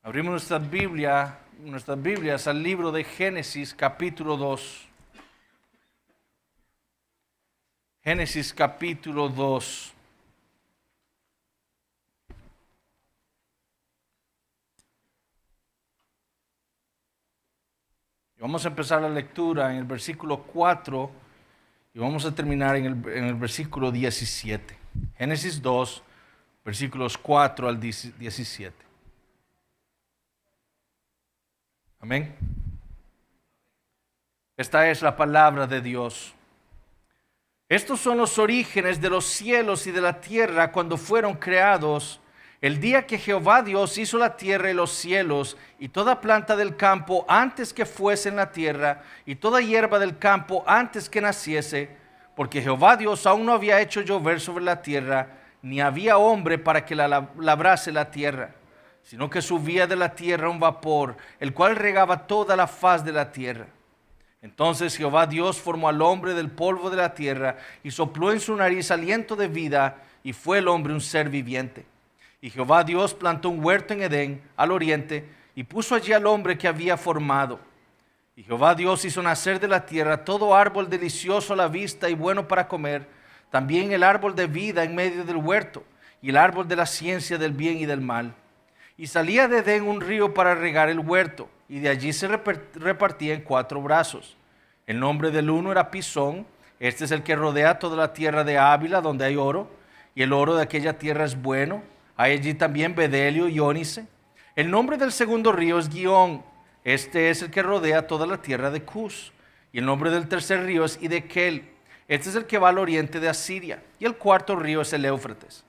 Abrimos nuestras Biblias al libro de Génesis capítulo 2. Génesis capítulo 2. Vamos a empezar la lectura en el versículo 4 y vamos a terminar en el versículo 17. Génesis 2, versículos 4 al 17. Amén. Esta es la palabra de Dios. Estos son los orígenes de los cielos y de la tierra cuando fueron creados, el día que Jehová Dios hizo la tierra y los cielos, y toda planta del campo antes que fuese en la tierra, y toda hierba del campo antes que naciese, porque Jehová Dios aún no había hecho llover sobre la tierra, ni había hombre para que la labrase la tierra, sino que subía de la tierra un vapor, el cual regaba toda la faz de la tierra. Entonces Jehová Dios formó al hombre del polvo de la tierra, y sopló en su nariz aliento de vida, y fue el hombre un ser viviente. Y Jehová Dios plantó un huerto en Edén, al oriente, y puso allí al hombre que había formado. Y Jehová Dios hizo nacer de la tierra todo árbol delicioso a la vista y bueno para comer, también el árbol de vida en medio del huerto, y el árbol de la ciencia del bien y del mal. Y salía de Edén un río para regar el huerto, y de allí se repartía en 4 brazos. El nombre del uno era Pisón, este es el que rodea toda la tierra de Ávila, donde hay oro, y el oro de aquella tierra es bueno. Hay allí también bedelio y ónice. El nombre del segundo río es Gihón, este es el que rodea toda la tierra de Cus. Y el nombre del tercer río es Hidekel, este es el que va al oriente de Asiria. Y el cuarto río es el Éufrates.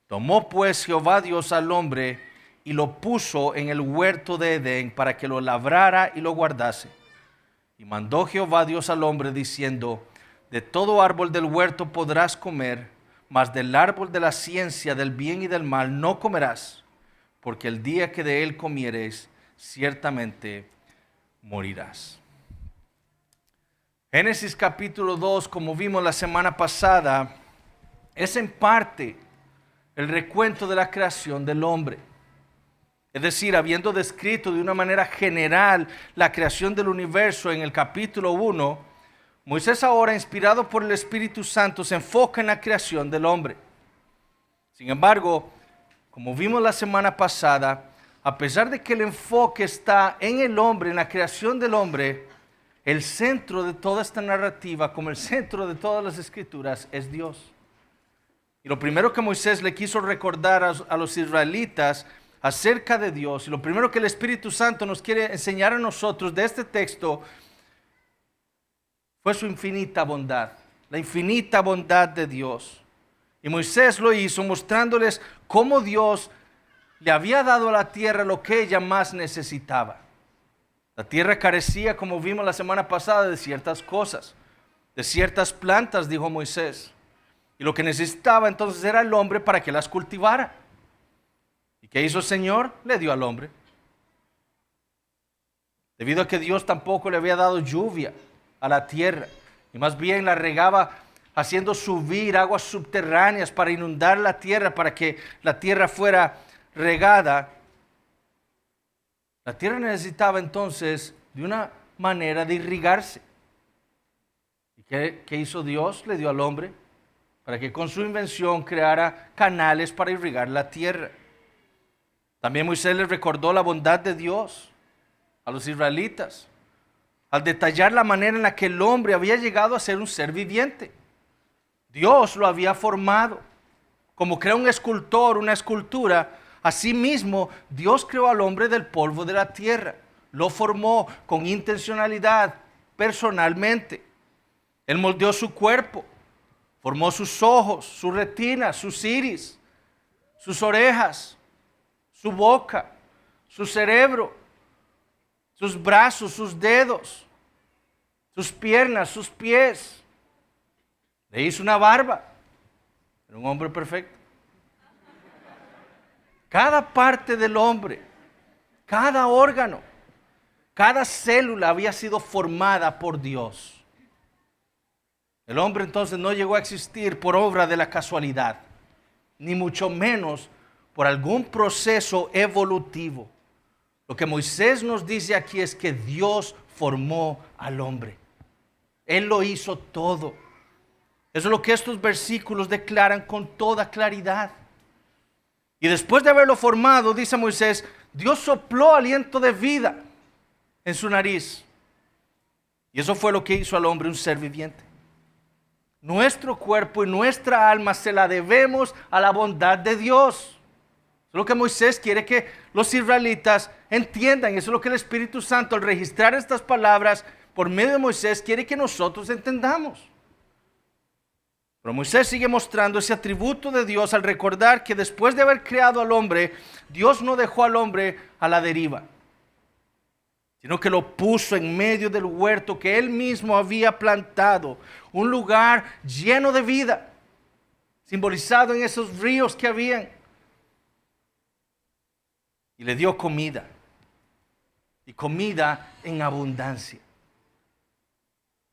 Tomó pues Jehová Dios al hombre y lo puso en el huerto de Edén para que lo labrara y lo guardase. Y mandó Jehová Dios al hombre diciendo: de todo árbol del huerto podrás comer, mas del árbol de la ciencia del bien y del mal no comerás, porque el día que de él comieres, ciertamente morirás. Génesis capítulo 2, como vimos la semana pasada, es en parte el recuento de la creación del hombre. Es decir, habiendo descrito de una manera general la creación del universo en el capítulo 1, Moisés ahora, inspirado por el Espíritu Santo, se enfoca en la creación del hombre. Sin embargo, como vimos la semana pasada, a pesar de que el enfoque está en el hombre, en la creación del hombre, el centro de toda esta narrativa, como el centro de todas las escrituras, es Dios. Y lo primero que Moisés le quiso recordar a los israelitas acerca de Dios, y lo primero que el Espíritu Santo nos quiere enseñar a nosotros de este texto, fue su infinita bondad, la infinita bondad de Dios. Y Moisés lo hizo mostrándoles cómo Dios le había dado a la tierra lo que ella más necesitaba. La tierra carecía, como vimos la semana pasada, de ciertas cosas, de ciertas plantas, dijo Moisés. Y lo que necesitaba entonces era el hombre para que las cultivara. ¿Y qué hizo el Señor? Le dio al hombre. Debido a que Dios tampoco le había dado lluvia a la tierra, y más bien la regaba haciendo subir aguas subterráneas para inundar la tierra, para que la tierra fuera regada. La tierra necesitaba entonces de una manera de irrigarse. ¿Y qué hizo Dios? Le dio al hombre para que con su invención creara canales para irrigar la tierra. También Moisés les recordó la bondad de Dios a los israelitas, al detallar la manera en la que el hombre había llegado a ser un ser viviente. Dios lo había formado. Como crea un escultor una escultura, asimismo Dios creó al hombre del polvo de la tierra. Lo formó con intencionalidad, personalmente. Él moldeó su cuerpo, formó sus ojos, sus retinas, sus iris, sus orejas, su boca, su cerebro, sus brazos, sus dedos, sus piernas, sus pies. Le hizo una barba. Era un hombre perfecto. Cada parte del hombre, cada órgano, cada célula había sido formada por Dios. El hombre entonces no llegó a existir por obra de la casualidad, ni mucho menos por algún proceso evolutivo. Lo que Moisés nos dice aquí es que Dios formó al hombre. Él lo hizo todo. Eso es lo que estos versículos declaran con toda claridad. Y después de haberlo formado, dice Moisés, Dios sopló aliento de vida en su nariz. Y eso fue lo que hizo al hombre un ser viviente. Nuestro cuerpo y nuestra alma se la debemos a la bondad de Dios. Eso es lo que Moisés quiere que los israelitas entiendan. Eso es lo que el Espíritu Santo, al registrar estas palabras por medio de Moisés, quiere que nosotros entendamos. Pero Moisés sigue mostrando ese atributo de Dios al recordar que después de haber creado al hombre, Dios no dejó al hombre a la deriva, sino que lo puso en medio del huerto que él mismo había plantado, un lugar lleno de vida, simbolizado en esos ríos que habían, y le dio comida, y comida en abundancia.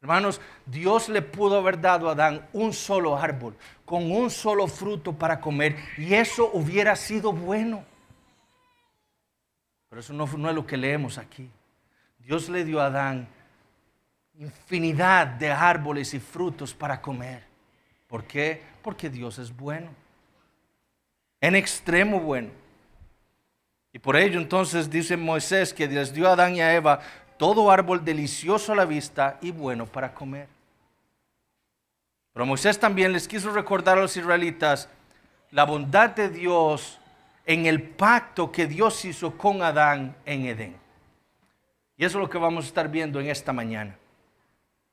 Hermanos, Dios le pudo haber dado a Adán un solo árbol, con un solo fruto para comer, y eso hubiera sido bueno. Pero eso no es lo que leemos aquí. Dios le dio a Adán infinidad de árboles y frutos para comer. ¿Por qué? Porque Dios es bueno, en extremo bueno. Y por ello entonces dice Moisés que les dio a Adán y a Eva todo árbol delicioso a la vista y bueno para comer. Pero Moisés también les quiso recordar a los israelitas la bondad de Dios en el pacto que Dios hizo con Adán en Edén. Y eso es lo que vamos a estar viendo en esta mañana.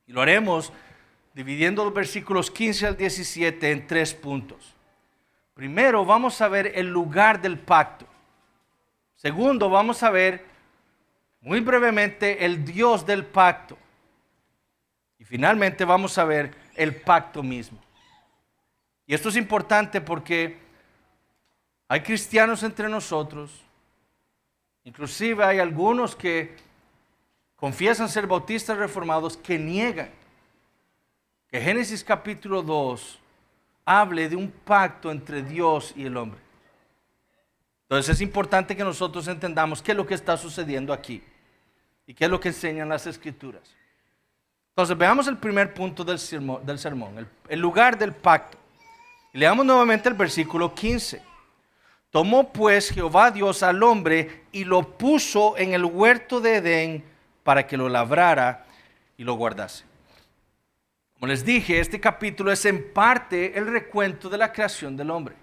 Y lo haremos dividiendo los versículos 15 al 17 en 3 puntos. Primero vamos a ver el lugar del pacto. Segundo, vamos a ver muy brevemente el Dios del pacto. Y finalmente vamos a ver el pacto mismo. Y esto es importante porque hay cristianos entre nosotros, inclusive hay algunos que confiesan ser bautistas reformados que niegan que Génesis capítulo 2 hable de un pacto entre Dios y el hombre. Entonces es importante que nosotros entendamos qué es lo que está sucediendo aquí y qué es lo que enseñan las Escrituras. Entonces veamos el primer punto del sermón, el lugar del pacto. Y leamos nuevamente el versículo 15. Tomó pues Jehová Dios al hombre y lo puso en el huerto de Edén para que lo labrara y lo guardase. Como les dije, este capítulo es en parte el recuento de la creación del hombre.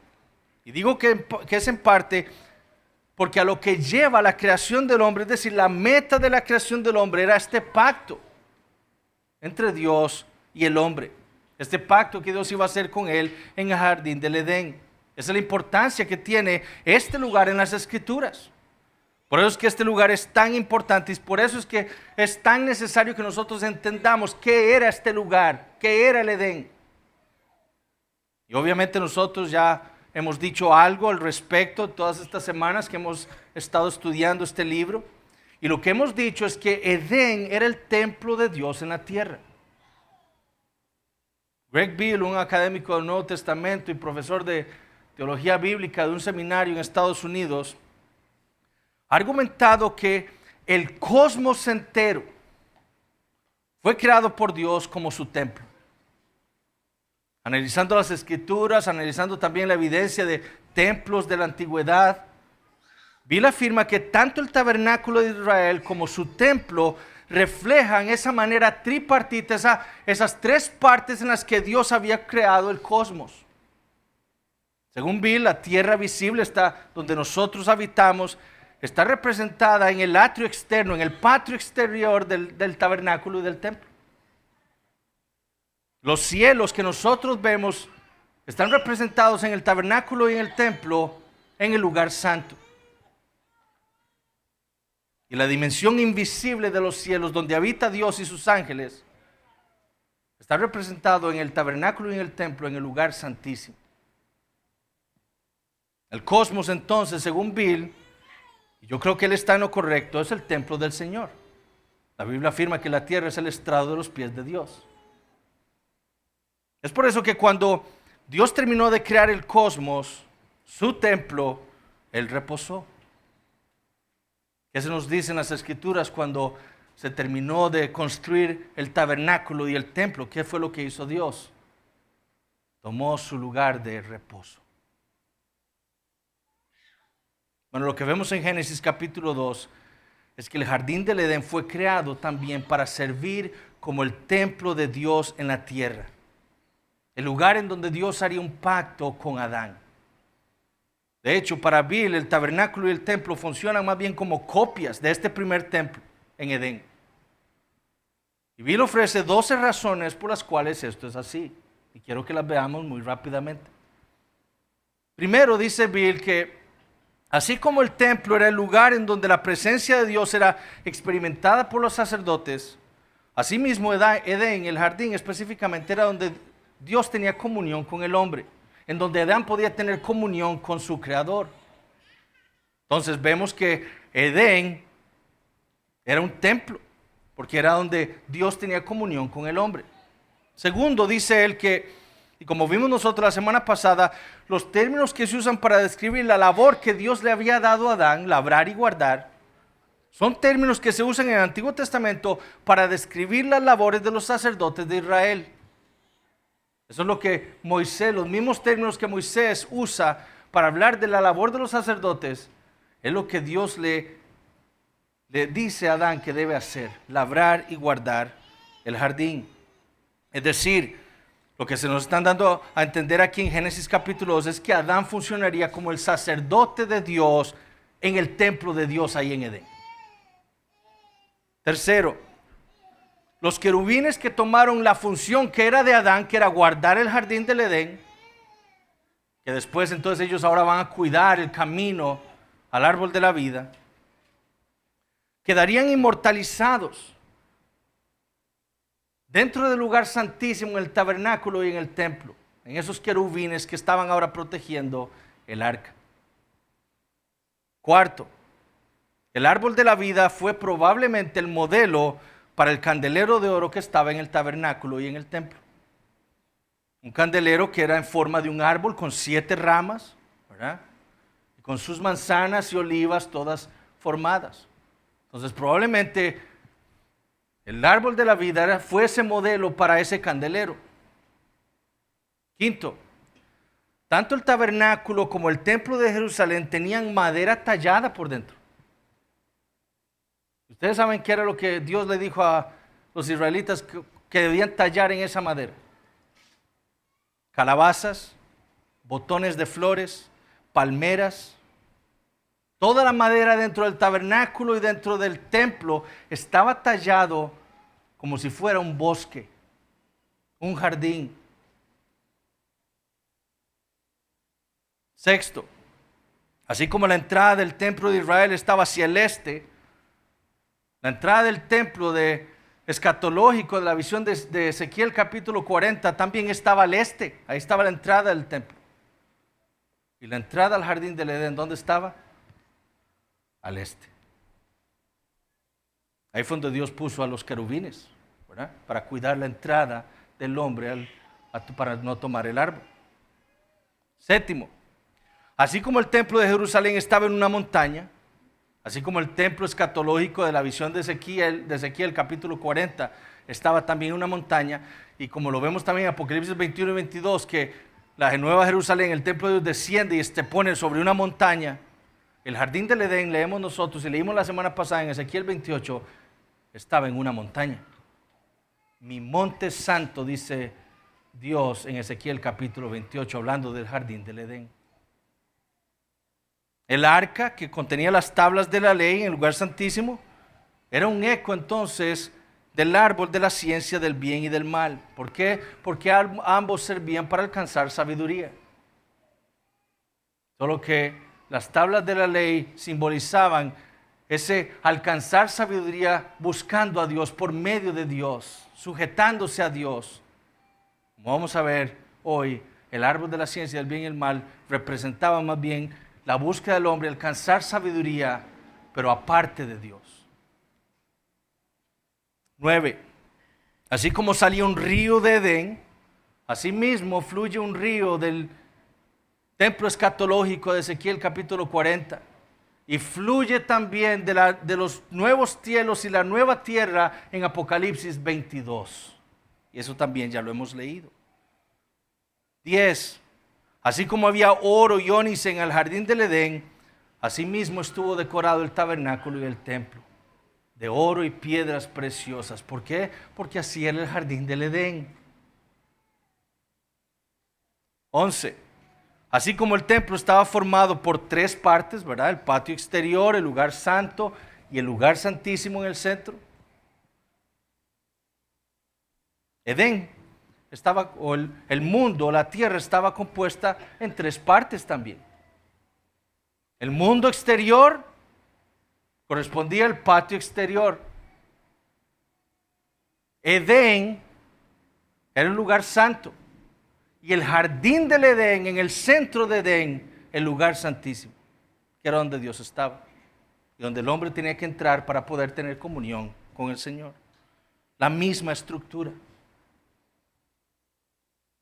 Y digo que es en parte porque a lo que lleva la creación del hombre, es decir, la meta de la creación del hombre era este pacto entre Dios y el hombre. Este pacto que Dios iba a hacer con él en el jardín del Edén. Esa es la importancia que tiene este lugar en las Escrituras. Por eso es que este lugar es tan importante y por eso es que es tan necesario que nosotros entendamos qué era este lugar, qué era el Edén. Y obviamente nosotros ya hemos dicho algo al respecto todas estas semanas que hemos estado estudiando este libro. Y lo que hemos dicho es que Edén era el templo de Dios en la tierra. Greg Beale, un académico del Nuevo Testamento y profesor de teología bíblica de un seminario en Estados Unidos, ha argumentado que el cosmos entero fue creado por Dios como su templo. Analizando las Escrituras, analizando también la evidencia de templos de la antigüedad, Bill afirma que tanto el tabernáculo de Israel como su templo reflejan esa manera tripartita, esas 3 partes en las que Dios había creado el cosmos. Según Bill, la tierra visible está donde nosotros habitamos, está representada en el atrio externo, en el patio exterior del tabernáculo y del templo. Los cielos que nosotros vemos están representados en el tabernáculo y en el templo, en el lugar santo. Y la dimensión invisible de los cielos, donde habita Dios y sus ángeles, está representado en el tabernáculo y en el templo, en el lugar santísimo. El cosmos entonces, según Bill, y yo creo que él está en lo correcto, es el templo del Señor. La Biblia afirma que la tierra es el estrado de los pies de Dios. Es por eso que cuando Dios terminó de crear el cosmos, su templo, Él reposó. ¿Qué se nos dice en las Escrituras cuando se terminó de construir el tabernáculo y el templo? ¿Qué fue lo que hizo Dios? Tomó su lugar de reposo. Bueno, lo que vemos en Génesis capítulo 2 es que el jardín del Edén fue creado también para servir como el templo de Dios en la tierra. El lugar en donde Dios haría un pacto con Adán. De hecho, para Bill, el tabernáculo y el templo funcionan más bien como copias de este primer templo en Edén. Y Bill ofrece 12 razones por las cuales esto es así. Y quiero que las veamos muy rápidamente. Primero, dice Bill que así como el templo era el lugar en donde la presencia de Dios era experimentada por los sacerdotes, asimismo Edén, el jardín específicamente, era donde Dios tenía comunión con el hombre, en donde Adán podía tener comunión con su creador. Entonces vemos que Edén era un templo, porque era donde Dios tenía comunión con el hombre. Segundo, dice él que, y como vimos nosotros la semana pasada, los términos que se usan para describir la labor que Dios le había dado a Adán, labrar y guardar, son términos que se usan en el Antiguo Testamento para describir las labores de los sacerdotes de Israel. Eso es lo que Moisés, los mismos términos que Moisés usa para hablar de la labor de los sacerdotes, es lo que Dios le dice a Adán que debe hacer, labrar y guardar el jardín. Es decir, lo que se nos están dando a entender aquí en Génesis capítulo 2 es que Adán funcionaría como el sacerdote de Dios en el templo de Dios ahí en Edén. Tercero, los querubines que tomaron la función que era de Adán, que era guardar el jardín del Edén, que después entonces ellos ahora van a cuidar el camino al árbol de la vida, quedarían inmortalizados dentro del lugar santísimo, en el tabernáculo y en el templo, en esos querubines que estaban ahora protegiendo el arca. Cuarto, el árbol de la vida fue probablemente el modelo para el candelero de oro que estaba en el tabernáculo y en el templo. Un candelero que era en forma de un árbol con 7 ramas, ¿verdad? Y con sus manzanas y olivas todas formadas. Entonces probablemente el árbol de la vida fue ese modelo para ese candelero. Quinto, tanto el tabernáculo como el templo de Jerusalén tenían madera tallada por dentro. Ustedes saben qué era lo que Dios le dijo a los israelitas que debían tallar en esa madera. Calabazas, botones de flores, palmeras. Toda la madera dentro del tabernáculo y dentro del templo estaba tallado como si fuera un bosque, un jardín. Sexto, así como la entrada del templo de Israel estaba hacia el este, la entrada del templo escatológico de la visión de Ezequiel capítulo 40 también estaba al este. Ahí estaba la entrada del templo. Y la entrada al jardín del Edén, ¿dónde estaba? Al este. Ahí fue donde Dios puso a los querubines, ¿verdad? Para cuidar la entrada del hombre para no tomar el árbol. Séptimo, así como el templo de Jerusalén estaba en una montaña, así como el templo escatológico de la visión de Ezequiel capítulo 40 estaba también en una montaña, y como lo vemos también en Apocalipsis 21 y 22, que la Nueva Jerusalén, el templo de Dios, desciende y se pone sobre una montaña. El jardín del Edén, leemos nosotros y leímos la semana pasada en Ezequiel 28, estaba en una montaña. Mi monte santo, dice Dios en Ezequiel capítulo 28, hablando del jardín del Edén. El arca que contenía las tablas de la ley en el lugar santísimo era un eco entonces del árbol de la ciencia del bien y del mal. ¿Por qué? Porque ambos servían para alcanzar sabiduría. Solo que las tablas de la ley simbolizaban ese alcanzar sabiduría buscando a Dios, por medio de Dios, sujetándose a Dios. Como vamos a ver hoy, el árbol de la ciencia del bien y el mal representaba más bien la búsqueda del hombre, alcanzar sabiduría, pero aparte de Dios. 9. Así como salía un río de Edén, así mismo fluye un río del templo escatológico de Ezequiel capítulo 40. y fluye también de los nuevos cielos y la nueva tierra en Apocalipsis 22. Y eso también ya lo hemos leído. 10. Así como había oro y ónice en el jardín del Edén, asimismo estuvo decorado el tabernáculo y el templo, de oro y piedras preciosas. ¿Por qué? Porque así era el jardín del Edén. 11. Así como el templo estaba formado por 3 partes, ¿verdad? El patio exterior, el lugar santo y el lugar santísimo en el centro. Edén estaba, o el mundo, la tierra estaba compuesta en 3 partes también. El mundo exterior correspondía al patio exterior. Edén era un lugar santo. Y el jardín del Edén, en el centro de Edén, el lugar santísimo, que era donde Dios estaba. Y donde el hombre tenía que entrar para poder tener comunión con el Señor. La misma estructura.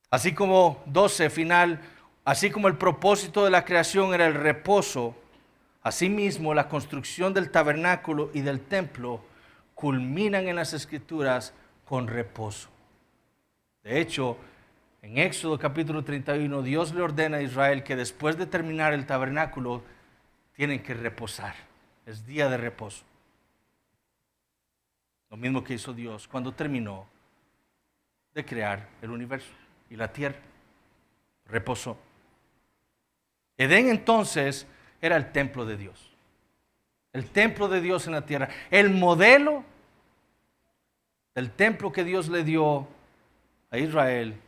Así como 12, final, así como el propósito de la creación era el reposo, asimismo la construcción del tabernáculo y del templo culminan en las Escrituras con reposo. De hecho, en Éxodo capítulo 31, Dios le ordena a Israel que después de terminar el tabernáculo, tienen que reposar. Es día de reposo. Lo mismo que hizo Dios cuando terminó de crear el universo y la tierra. Reposó. Edén entonces era el templo de Dios. El templo de Dios en la tierra. El modelo del templo que Dios le dio a Israel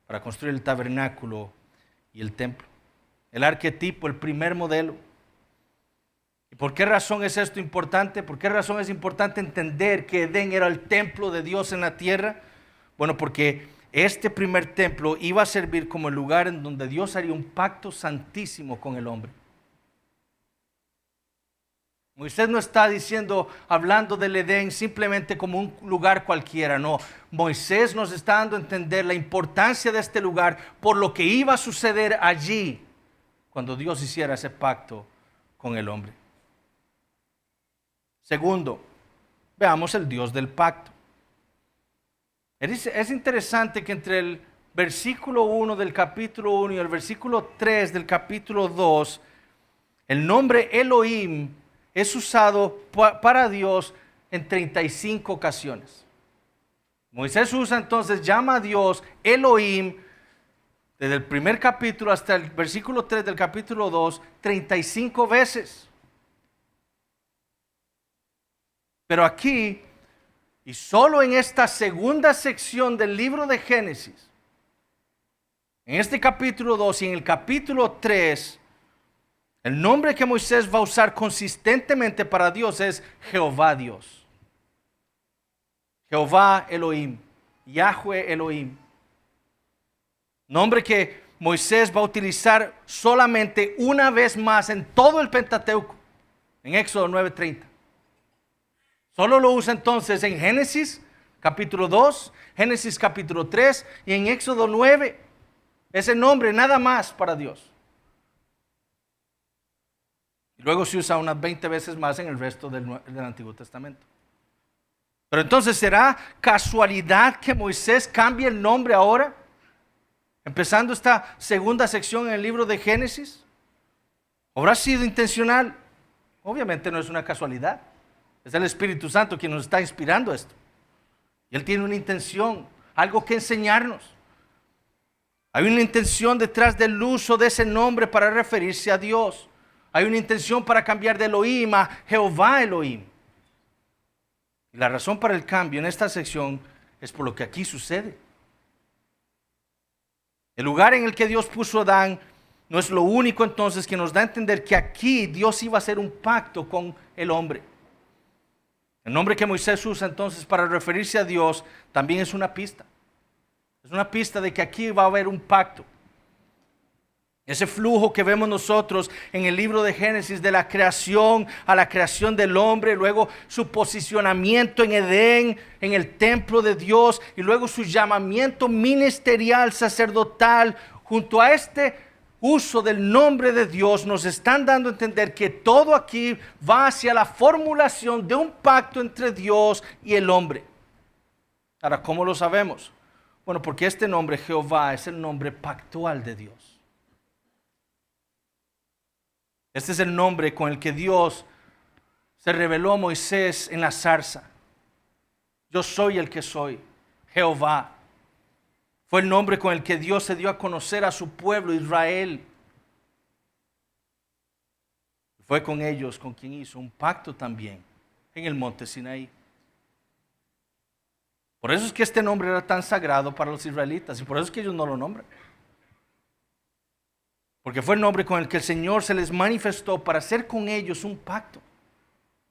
para construir el tabernáculo y el templo. El arquetipo, el primer modelo. ¿Y por qué razón es esto importante? ¿Por qué razón es importante entender que Edén era el templo de Dios en la tierra? Bueno, porque este primer templo iba a servir como el lugar en donde Dios haría un pacto santísimo con el hombre. Moisés no está hablando del Edén simplemente como un lugar cualquiera, no. Moisés nos está dando a entender la importancia de este lugar por lo que iba a suceder allí cuando Dios hiciera ese pacto con el hombre. Segundo, veamos el Dios del pacto. Es interesante que entre el versículo 1 del capítulo 1 y el versículo 3 del capítulo 2, el nombre Elohim es usado para Dios en 35 ocasiones. Moisés llama a Dios Elohim desde el primer capítulo hasta el versículo 3 del capítulo 2, 35 veces. Pero aquí, y solo en esta segunda sección del libro de Génesis, en este capítulo 2 y en el capítulo 3, el nombre que Moisés va a usar consistentemente para Dios es Jehová Dios. Jehová Elohim, Yahweh Elohim. Nombre que Moisés va a utilizar solamente una vez más en todo el Pentateuco, en Éxodo 9:30. Solo lo usa entonces en Génesis capítulo 2, Génesis capítulo 3 y en Éxodo 9. Ese nombre nada más para Dios. Y luego se usa unas 20 veces más en el resto del Antiguo Testamento. Pero entonces, ¿será casualidad que Moisés cambie el nombre ahora? Empezando esta segunda sección en el libro de Génesis. ¿Habrá sido intencional? Obviamente no es una casualidad. Es el Espíritu Santo quien nos está inspirando esto. Y Él tiene una intención, algo que enseñarnos. Hay una intención detrás del uso de ese nombre para referirse a Dios. Hay una intención para cambiar de Elohim a Jehová Elohim. Y la razón para el cambio en esta sección es por lo que aquí sucede. El lugar en el que Dios puso a Adán no es lo único entonces que nos da a entender que aquí Dios iba a hacer un pacto con el hombre. El nombre que Moisés usa entonces para referirse a Dios también es una pista. Es una pista de que aquí va a haber un pacto. Ese flujo que vemos nosotros en el libro de Génesis de la creación a la creación del hombre, luego su posicionamiento en Edén, en el templo de Dios, y luego su llamamiento ministerial, sacerdotal, junto a este uso del nombre de Dios nos están dando a entender que todo aquí va hacia la formulación de un pacto entre Dios y el hombre. Ahora, ¿cómo lo sabemos? Bueno, porque este nombre Jehová es el nombre pactual de Dios. Este es el nombre con el que Dios se reveló a Moisés en la zarza. Yo soy el que soy, Jehová. Fue el nombre con el que Dios se dio a conocer a su pueblo Israel. Fue con ellos con quien hizo un pacto también en el monte Sinaí. Por eso es que este nombre era tan sagrado para los israelitas y por eso es que ellos no lo nombran. Porque fue el nombre con el que el Señor se les manifestó para hacer con ellos un pacto.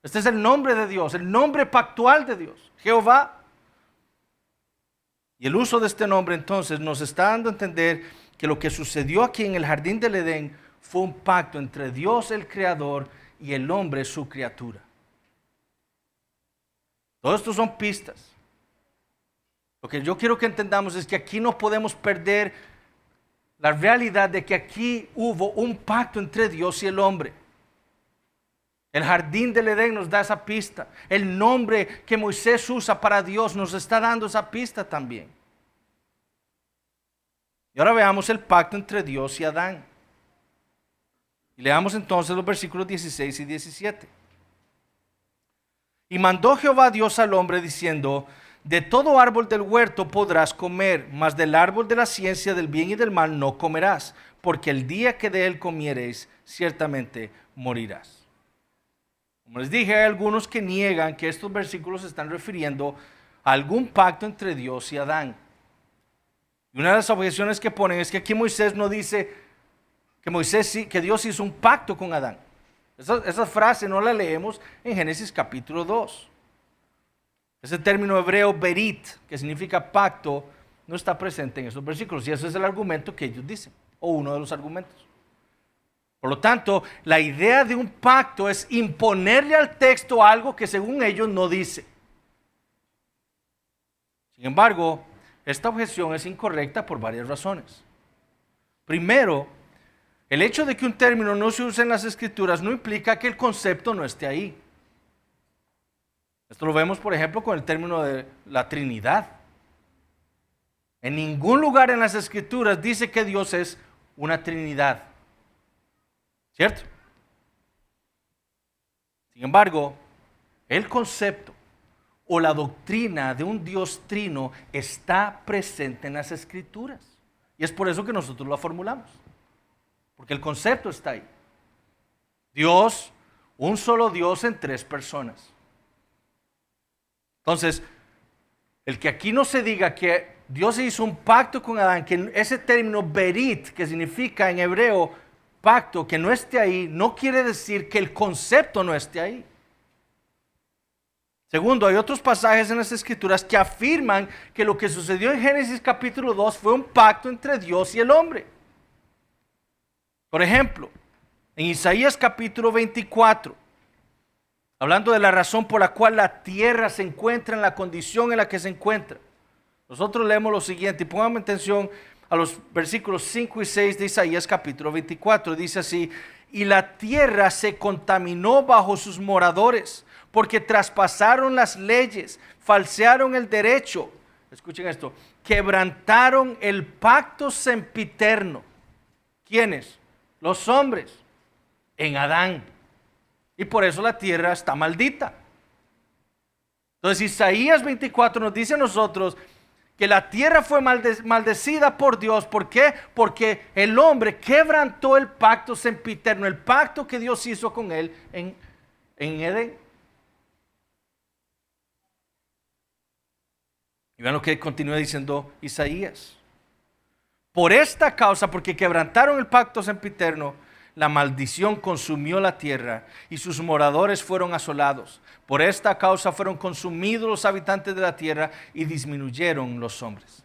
Este es el nombre de Dios, el nombre pactual de Dios, Jehová. Y el uso de este nombre entonces nos está dando a entender que lo que sucedió aquí en el jardín del Edén fue un pacto entre Dios el Creador y el hombre su criatura. Todo esto son pistas. Lo que yo quiero que entendamos es que aquí no podemos perder la realidad de que aquí hubo un pacto entre Dios y el hombre. El jardín del Edén nos da esa pista. El nombre que Moisés usa para Dios nos está dando esa pista también. Y ahora veamos el pacto entre Dios y Adán. Y leamos entonces los versículos 16 y 17. Y mandó Jehová Dios al hombre diciendo: de todo árbol del huerto podrás comer, mas del árbol de la ciencia del bien y del mal no comerás, porque el día que de él comiereis, ciertamente morirás. Como les dije, hay algunos que niegan que estos versículos se están refiriendo a algún pacto entre Dios y Adán. Y una de las objeciones que ponen es que aquí Moisés no dice que Dios hizo un pacto con Adán. Esa frase no la leemos en Génesis capítulo 2. Ese término hebreo berit, que significa pacto, no está presente en esos versículos. Y ese es el argumento que ellos dicen, o uno de los argumentos. Por lo tanto, la idea de un pacto es imponerle al texto algo que según ellos no dice. Sin embargo, esta objeción es incorrecta por varias razones. Primero, el hecho de que un término no se use en las Escrituras no implica que el concepto no esté ahí. Esto lo vemos, por ejemplo, con el término de la Trinidad. En ningún lugar en las Escrituras dice que Dios es una Trinidad. ¿Cierto? Sin embargo, el concepto o la doctrina de un Dios trino está presente en las Escrituras. Y es por eso que nosotros la formulamos. Porque el concepto está ahí. Dios, un solo Dios en tres personas. Entonces, el que aquí no se diga que Dios hizo un pacto con Adán, que ese término berit, que significa en hebreo pacto, que no esté ahí, no quiere decir que el concepto no esté ahí. Segundo, hay otros pasajes en las Escrituras que afirman que lo que sucedió en Génesis capítulo 2 fue un pacto entre Dios y el hombre. Por ejemplo, en Isaías capítulo 24, hablando de la razón por la cual la tierra se encuentra en la condición en la que se encuentra, nosotros leemos lo siguiente, y pongamos atención a los versículos 5 y 6 de Isaías capítulo 24. Dice así: y la tierra se contaminó bajo sus moradores, porque traspasaron las leyes, falsearon el derecho. Escuchen esto: quebrantaron el pacto sempiterno. ¿Quiénes? Los hombres, en Adán. Y por eso la tierra está maldita. Entonces Isaías 24 nos dice a nosotros que la tierra fue maldecida por Dios. ¿Por qué? Porque el hombre quebrantó el pacto sempiterno, el pacto que Dios hizo con él en Edén. Y vean lo que continúa diciendo Isaías. Por esta causa, porque quebrantaron el pacto sempiterno, la maldición consumió la tierra y sus moradores fueron asolados. Por esta causa fueron consumidos los habitantes de la tierra y disminuyeron los hombres.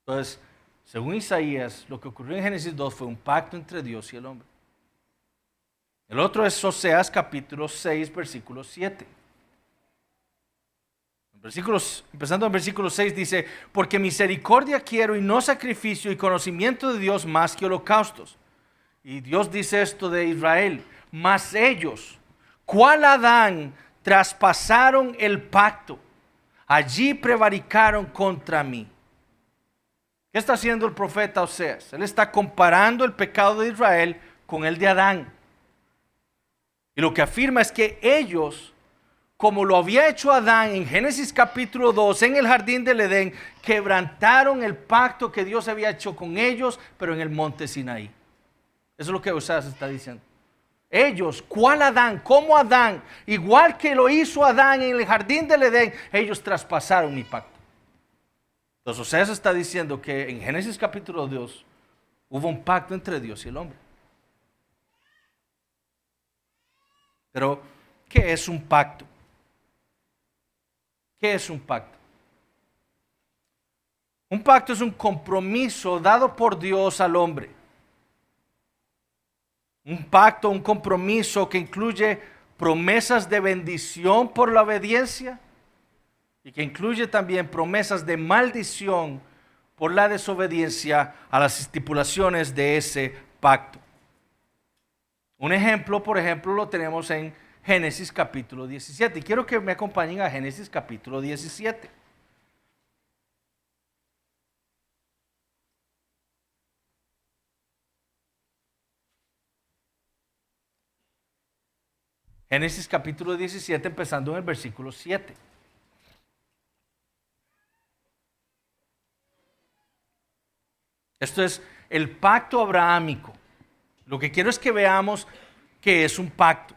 Entonces, según Isaías, lo que ocurrió en Génesis 2 fue un pacto entre Dios y el hombre. El otro es Oseas capítulo 6, versículo 7. Empezando en versículo 6 dice, porque misericordia quiero y no sacrificio, y conocimiento de Dios más que holocaustos. Y Dios dice esto de Israel, mas ellos, ¿cuál Adán? Traspasaron el pacto, allí prevaricaron contra mí. ¿Qué está haciendo el profeta Oseas? Él está comparando el pecado de Israel con el de Adán. Y lo que afirma es que ellos, como lo había hecho Adán en Génesis capítulo 2, en el jardín del Edén, quebrantaron el pacto que Dios había hecho con ellos, pero en el monte Sinaí. Eso es lo que Oseas está diciendo. Ellos, ¿cuál Adán? ¿Cómo Adán? Igual que lo hizo Adán en el jardín del Edén, ellos traspasaron mi pacto. Entonces Oseas está diciendo que en Génesis capítulo 2 hubo un pacto entre Dios y el hombre. Pero, ¿qué es un pacto? ¿Qué es un pacto? Un pacto es un compromiso dado por Dios al hombre. Un pacto, un compromiso que incluye promesas de bendición por la obediencia y que incluye también promesas de maldición por la desobediencia a las estipulaciones de ese pacto. Un ejemplo, por ejemplo, lo tenemos en Génesis capítulo 17. Y quiero que me acompañen a Génesis capítulo 17. Génesis capítulo 17, empezando en el versículo 7. Esto es el pacto abrahámico. Lo que quiero es que veamos que es un pacto.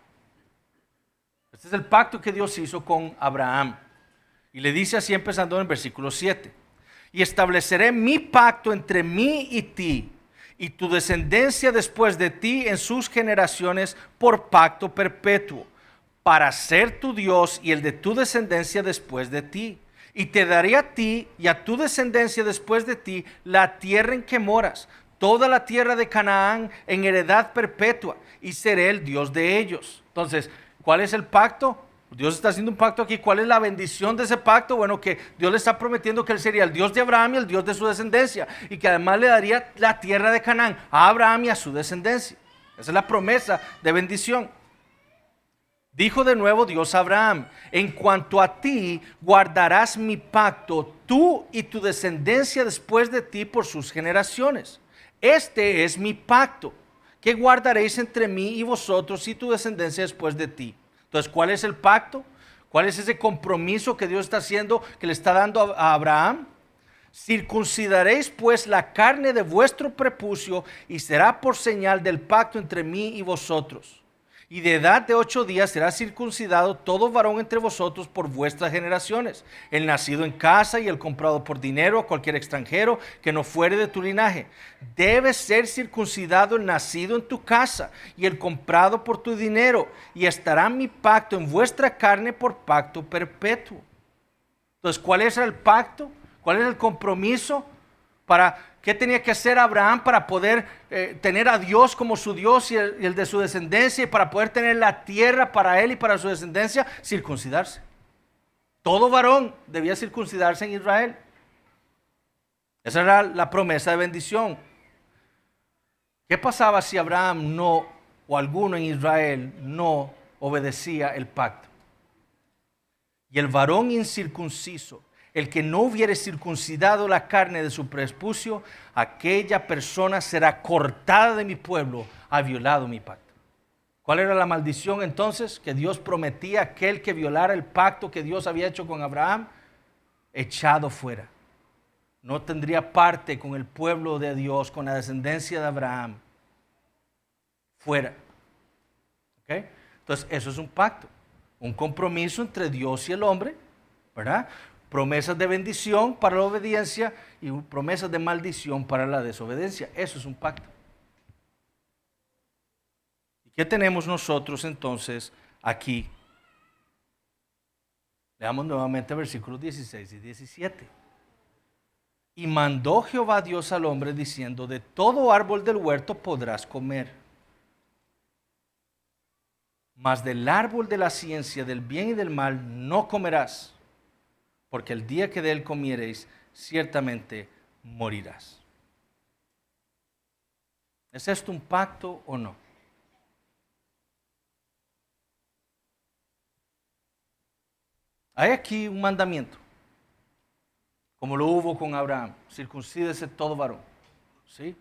Este es el pacto que Dios hizo con Abraham. Y le dice así empezando en el versículo 7. Y estableceré mi pacto entre mí y ti, y tu descendencia después de ti en sus generaciones por pacto perpetuo, para ser tu Dios y el de tu descendencia después de ti. Y te daré a ti y a tu descendencia después de ti la tierra en que moras, toda la tierra de Canaán en heredad perpetua, y seré el Dios de ellos. Entonces, ¿cuál es el pacto? Dios está haciendo un pacto aquí. ¿Cuál es la bendición de ese pacto? Bueno, que Dios le está prometiendo que Él sería el Dios de Abraham y el Dios de su descendencia, y que además le daría la tierra de Canaán a Abraham y a su descendencia. Esa es la promesa de bendición. Dijo de nuevo Dios a Abraham, en cuanto a ti guardarás mi pacto, tú y tu descendencia después de ti por sus generaciones. Este es mi pacto, que guardaréis entre mí y vosotros y tu descendencia después de ti. Entonces, ¿cuál es el pacto? ¿Cuál es ese compromiso que Dios está haciendo, que le está dando a Abraham? Circuncidaréis pues la carne de vuestro prepucio y será por señal del pacto entre mí y vosotros. Y de edad de 8 días será circuncidado todo varón entre vosotros por vuestras generaciones, el nacido en casa y el comprado por dinero a cualquier extranjero que no fuere de tu linaje. Debe ser circuncidado el nacido en tu casa y el comprado por tu dinero, y estará mi pacto en vuestra carne por pacto perpetuo. Entonces, ¿cuál es el pacto? ¿Cuál es el compromiso? ¿Qué tenía que hacer Abraham para poder tener a Dios como su Dios y el de su descendencia, y para poder tener la tierra para él y para su descendencia? Circuncidarse. Todo varón debía circuncidarse en Israel. Esa era la promesa de bendición. ¿Qué pasaba si Abraham no, o alguno en Israel, no obedecía el pacto? Y el varón incircunciso, el que no hubiere circuncidado la carne de su prepucio, aquella persona será cortada de mi pueblo, ha violado mi pacto. ¿Cuál era la maldición entonces? Que Dios prometía a aquel que violara el pacto que Dios había hecho con Abraham, echado fuera. No tendría parte con el pueblo de Dios, con la descendencia de Abraham. Fuera. ¿Ok? Entonces, eso es un pacto, un compromiso entre Dios y el hombre, ¿verdad? Promesas de bendición para la obediencia y promesas de maldición para la desobediencia. Eso es un pacto. ¿Y qué tenemos nosotros entonces aquí? Leamos nuevamente versículos 16 y 17. Y mandó Jehová Dios al hombre diciendo, de todo árbol del huerto podrás comer, mas del árbol de la ciencia del bien y del mal no comerás, porque el día que de él comiereis, ciertamente morirás. ¿Es esto un pacto o no? Hay aquí un mandamiento, como lo hubo con Abraham: circuncídese todo varón, ¿sí?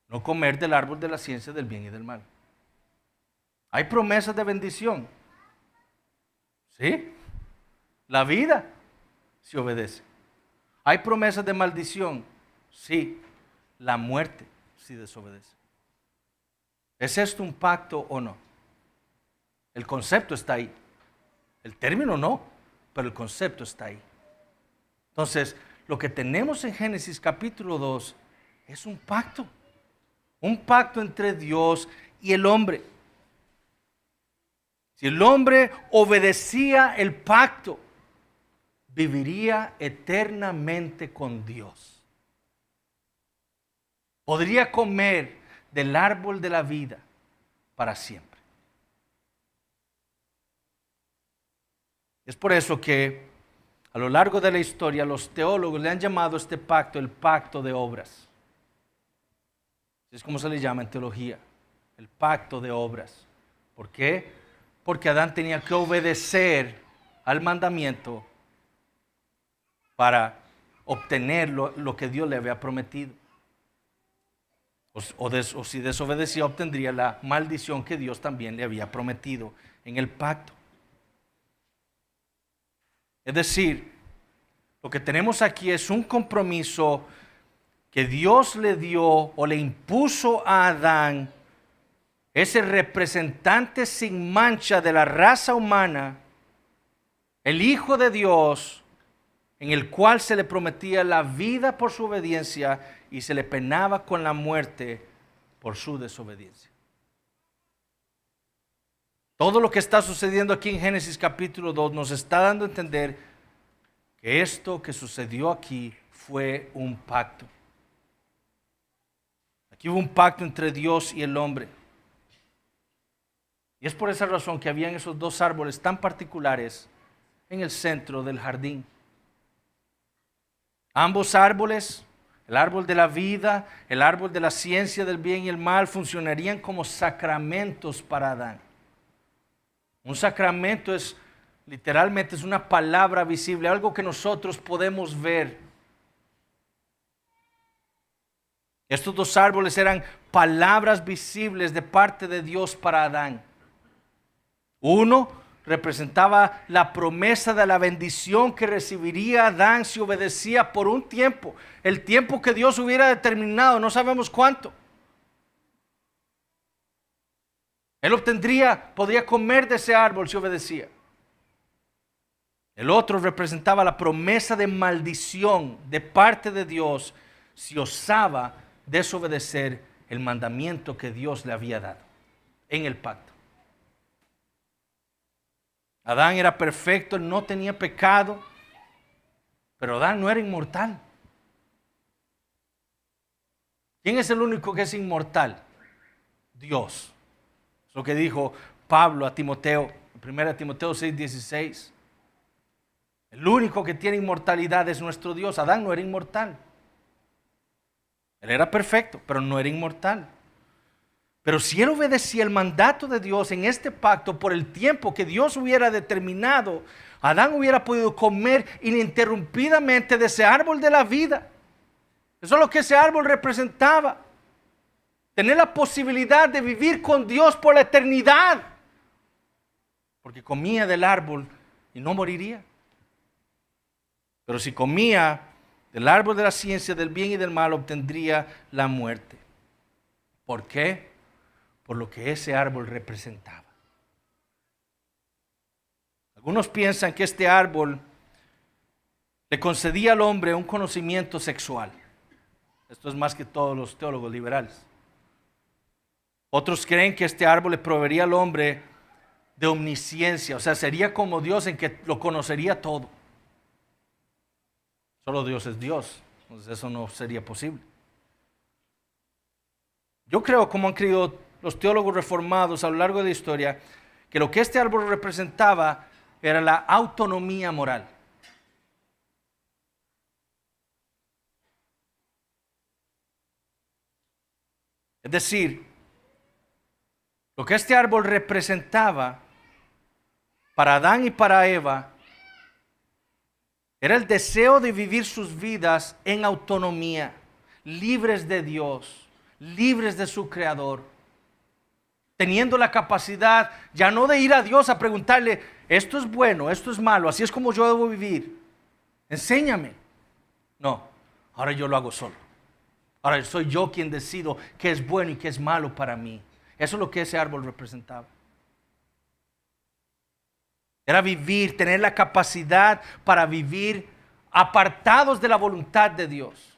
No comer del árbol de la ciencia del bien y del mal. Hay promesas de bendición, ¿sí? La vida si obedece. Hay promesas de maldición, sí. La muerte si desobedece. ¿Es esto un pacto o no? El concepto está ahí. El término no, pero el concepto está ahí. Entonces, lo que tenemos en Génesis capítulo 2 es un pacto. Un pacto entre Dios y el hombre. Si el hombre obedecía el pacto, viviría eternamente con Dios. Podría comer del árbol de la vida para siempre. Es por eso que a lo largo de la historia los teólogos le han llamado a este pacto el pacto de obras. Es como se le llama en teología, el pacto de obras. ¿Por qué? Porque Adán tenía que obedecer al mandamiento para obtener lo que Dios le había prometido. O si desobedecía, obtendría la maldición que Dios también le había prometido en el pacto. Es decir, lo que tenemos aquí es un compromiso que Dios le dio o le impuso a Adán, ese representante sin mancha de la raza humana, el Hijo de Dios, en el cual se le prometía la vida por su obediencia y se le penaba con la muerte por su desobediencia. Todo lo que está sucediendo aquí en Génesis capítulo 2 nos está dando a entender que esto que sucedió aquí fue un pacto. Aquí hubo un pacto entre Dios y el hombre. Y es por esa razón que habían esos dos árboles tan particulares en el centro del jardín. Ambos árboles, el árbol de la vida, el árbol de la ciencia del bien y el mal, funcionarían como sacramentos para Adán. Un sacramento es literalmente es una palabra visible, algo que nosotros podemos ver. Estos dos árboles eran palabras visibles de parte de Dios para Adán. Uno representaba la promesa de la bendición que recibiría Adán si obedecía por un tiempo, el tiempo que Dios hubiera determinado, no sabemos cuánto. Él podría comer de ese árbol si obedecía. El otro representaba la promesa de maldición de parte de Dios si osaba desobedecer el mandamiento que Dios le había dado en el pacto. Adán era perfecto, él no tenía pecado, pero Adán no era inmortal. ¿Quién es el único que es inmortal? Dios. Es lo que dijo Pablo a Timoteo, 1 Timoteo 6:16. El único que tiene inmortalidad es nuestro Dios. Adán no era inmortal. Él era perfecto, pero no era inmortal. Pero si él obedecía el mandato de Dios en este pacto por el tiempo que Dios hubiera determinado, Adán hubiera podido comer ininterrumpidamente de ese árbol de la vida. Eso es lo que ese árbol representaba. Tener la posibilidad de vivir con Dios por la eternidad. Porque comía del árbol y no moriría. Pero si comía del árbol de la ciencia del bien y del mal, obtendría la muerte. ¿Por qué? Por lo que ese árbol representaba. Algunos piensan que este árbol le concedía al hombre un conocimiento sexual. Esto es más que todos los teólogos liberales. Otros creen que este árbol le proveería al hombre de omnisciencia, o sea, sería como Dios en que lo conocería todo. Solo Dios es Dios, entonces eso no sería posible. Yo creo, como han creído los teólogos reformados a lo largo de la historia, que lo que este árbol representaba era la autonomía moral. Es decir, lo que este árbol representaba para Adán y para Eva era el deseo de vivir sus vidas en autonomía, libres de Dios, libres de su Creador, teniendo la capacidad ya no de ir a Dios a preguntarle, esto es bueno, esto es malo, así es como yo debo vivir, enséñame. No, ahora yo lo hago solo. Ahora soy yo quien decido qué es bueno y qué es malo para mí. Eso es lo que ese árbol representaba. Era vivir, tener la capacidad para vivir apartados de la voluntad de Dios.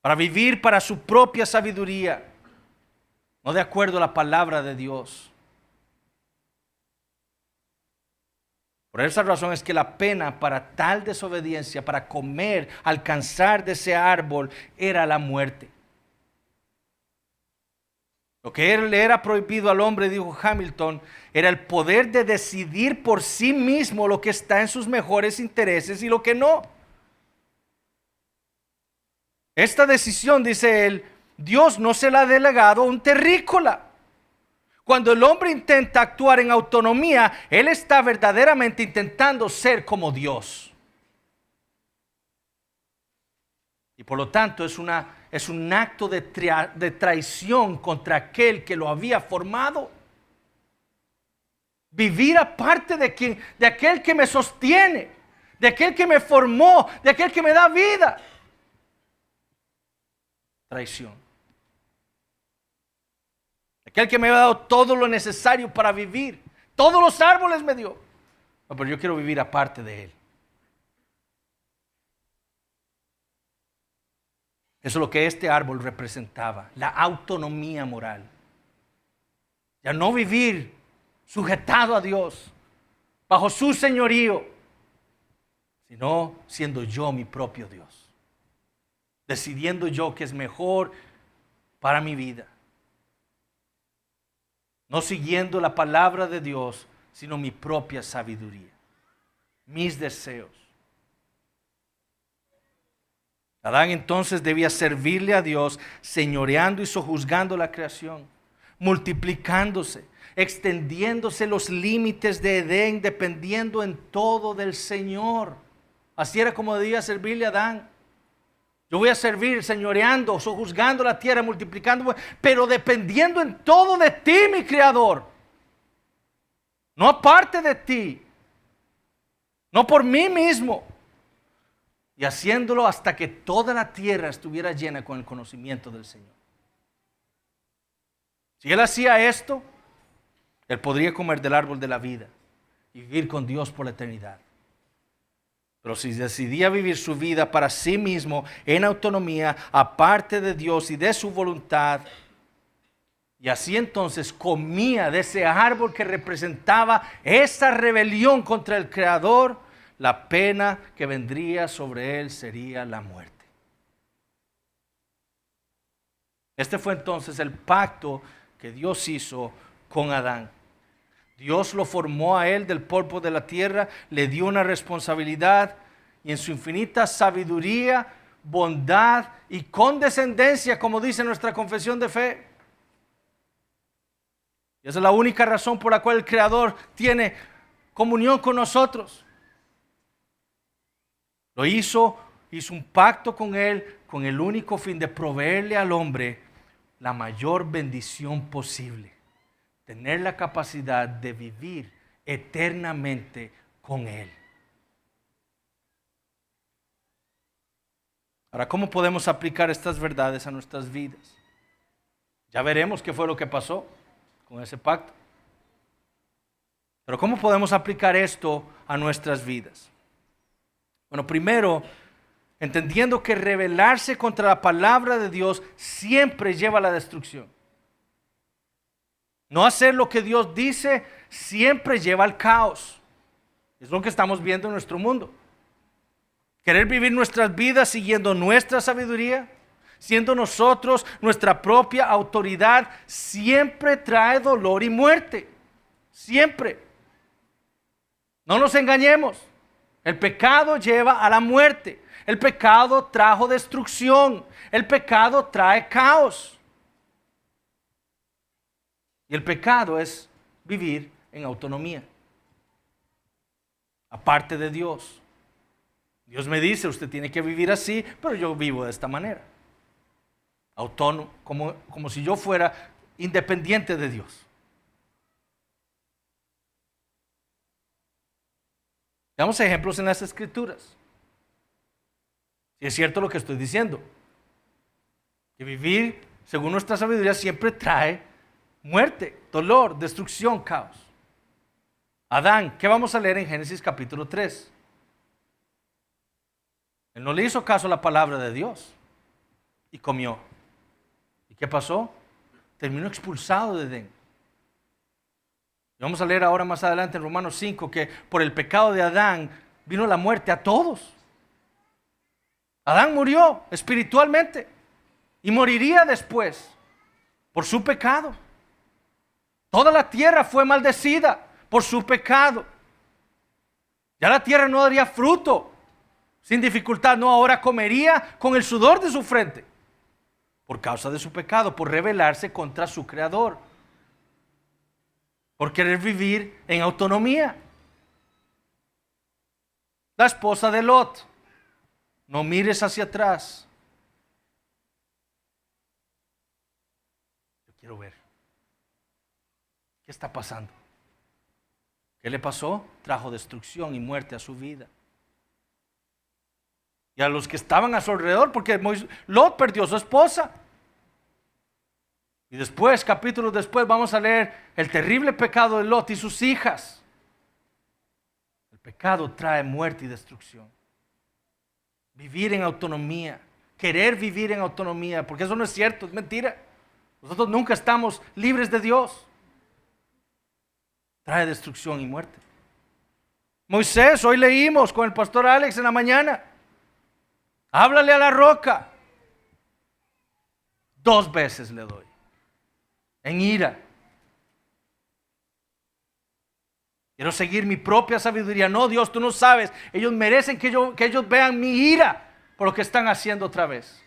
Para vivir para su propia sabiduría, no de acuerdo a la palabra de Dios. Por esa razón es que la pena para tal desobediencia, para comer, alcanzar de ese árbol, era la muerte. Lo que le era prohibido al hombre, dijo Hamilton, era el poder de decidir por sí mismo lo que está en sus mejores intereses y lo que no. Esta decisión, dice él, Dios no se la ha delegado a un terrícola. Cuando el hombre intenta actuar en autonomía, él está verdaderamente intentando ser como Dios. Y por lo tanto es un acto de traición contra aquel que lo había formado. Vivir aparte de aquel que me sostiene, de aquel que me formó, de aquel que me da vida. Traición. Aquel que me ha dado todo lo necesario para vivir. Todos los árboles me dio. No, pero yo quiero vivir aparte de Él. Eso es lo que este árbol representaba. La autonomía moral. Ya no vivir sujetado a Dios. Bajo su señorío. Sino siendo yo mi propio Dios. Decidiendo yo qué es mejor para mi vida. No siguiendo la palabra de Dios, sino mi propia sabiduría, mis deseos. Adán entonces debía servirle a Dios, señoreando y sojuzgando la creación, multiplicándose, extendiéndose los límites de Edén, dependiendo en todo del Señor. Así era como debía servirle a Adán. Yo voy a servir señoreando, sojuzgando la tierra, multiplicando, pero dependiendo en todo de ti, mi Creador. No aparte de ti. No por mí mismo. Y haciéndolo hasta que toda la tierra estuviera llena con el conocimiento del Señor. Si Él hacía esto, Él podría comer del árbol de la vida y vivir con Dios por la eternidad. Pero si decidía vivir su vida para sí mismo, en autonomía, aparte de Dios y de su voluntad, y así entonces comía de ese árbol que representaba esa rebelión contra el Creador, la pena que vendría sobre él sería la muerte. Este fue entonces el pacto que Dios hizo con Adán. Dios lo formó a él del polvo de la tierra, le dio una responsabilidad y en su infinita sabiduría, bondad y condescendencia, como dice nuestra confesión de fe. Y esa es la única razón por la cual el Creador tiene comunión con nosotros. Lo hizo un pacto con él con el único fin de proveerle al hombre la mayor bendición posible. Tener la capacidad de vivir eternamente con Él. Ahora, ¿cómo podemos aplicar estas verdades a nuestras vidas? Ya veremos qué fue lo que pasó con ese pacto. Pero ¿cómo podemos aplicar esto a nuestras vidas? Bueno, primero, entendiendo que rebelarse contra la palabra de Dios siempre lleva a la destrucción. No hacer lo que Dios dice siempre lleva al caos. Es lo que estamos viendo en nuestro mundo. Querer vivir nuestras vidas siguiendo nuestra sabiduría, siendo nosotros nuestra propia autoridad, siempre trae dolor y muerte. Siempre. No nos engañemos. El pecado lleva a la muerte. El pecado trajo destrucción. El pecado trae caos. Y el pecado es vivir en autonomía, aparte de Dios. Dios me dice, usted tiene que vivir así, pero yo vivo de esta manera. Autónomo, como si yo fuera independiente de Dios. Damos ejemplos en las Escrituras. Si es cierto lo que estoy diciendo, que vivir según nuestra sabiduría siempre trae muerte, dolor, destrucción, caos. Adán, ¿qué vamos a leer en Génesis capítulo 3? Él no le hizo caso a la palabra de Dios y comió. ¿Y qué pasó? Terminó expulsado de Edén. Y vamos a leer ahora más adelante en Romanos 5 que por el pecado de Adán vino la muerte a todos. Adán murió espiritualmente y moriría después por su pecado. Toda la tierra fue maldecida por su pecado. Ya la tierra no daría fruto sin dificultad, no, ahora comería con el sudor de su frente por causa de su pecado, por rebelarse contra su creador, por querer vivir en autonomía. La esposa de Lot, no mires hacia atrás. Yo quiero ver qué está pasando. ¿Qué le pasó? Trajo destrucción y muerte a su vida. Y a los que estaban a su alrededor, porque Lot perdió a su esposa. Y después, capítulos después, vamos a leer el terrible pecado de Lot y sus hijas. El pecado trae muerte y destrucción. Vivir en autonomía, querer vivir en autonomía, porque eso no es cierto, es mentira. Nosotros nunca estamos libres de Dios. Trae destrucción y muerte. Moisés, hoy leímos con el pastor Alex en la mañana. Háblale a la roca. 2 veces le doy. En ira. Quiero seguir mi propia sabiduría. No, Dios, tú no sabes. Ellos merecen que ellos vean mi ira por lo que están haciendo otra vez.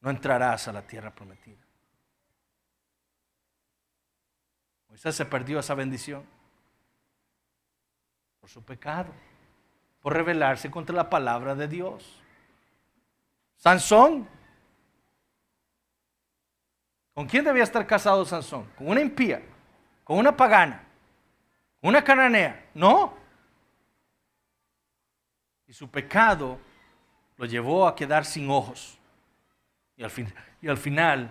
No entrarás a la tierra prometida. Moisés se perdió esa bendición por su pecado, por rebelarse contra la palabra de Dios. Sansón, ¿con quién debía estar casado Sansón? ¿Con una impía? ¿Con una pagana? ¿Con una cananea? No. Y su pecado lo llevó a quedar sin ojos y al final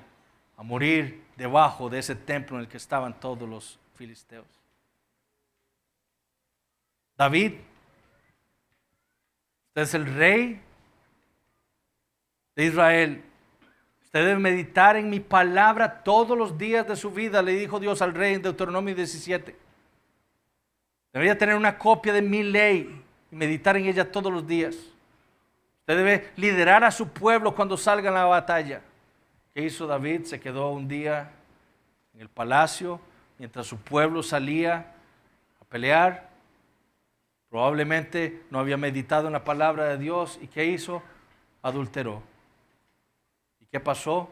a morir debajo de ese templo en el que estaban todos los filisteos. David, usted es el rey de Israel. Usted debe meditar en mi palabra todos los días de su vida, le dijo Dios al rey en Deuteronomio 17. Debería tener una copia de mi ley y meditar en ella todos los días. Usted debe liderar a su pueblo cuando salga en la batalla. ¿Qué hizo David? Se quedó un día en el palacio mientras su pueblo salía a pelear. Probablemente no había meditado en la palabra de Dios. ¿Y qué hizo? Adulteró. ¿Y qué pasó?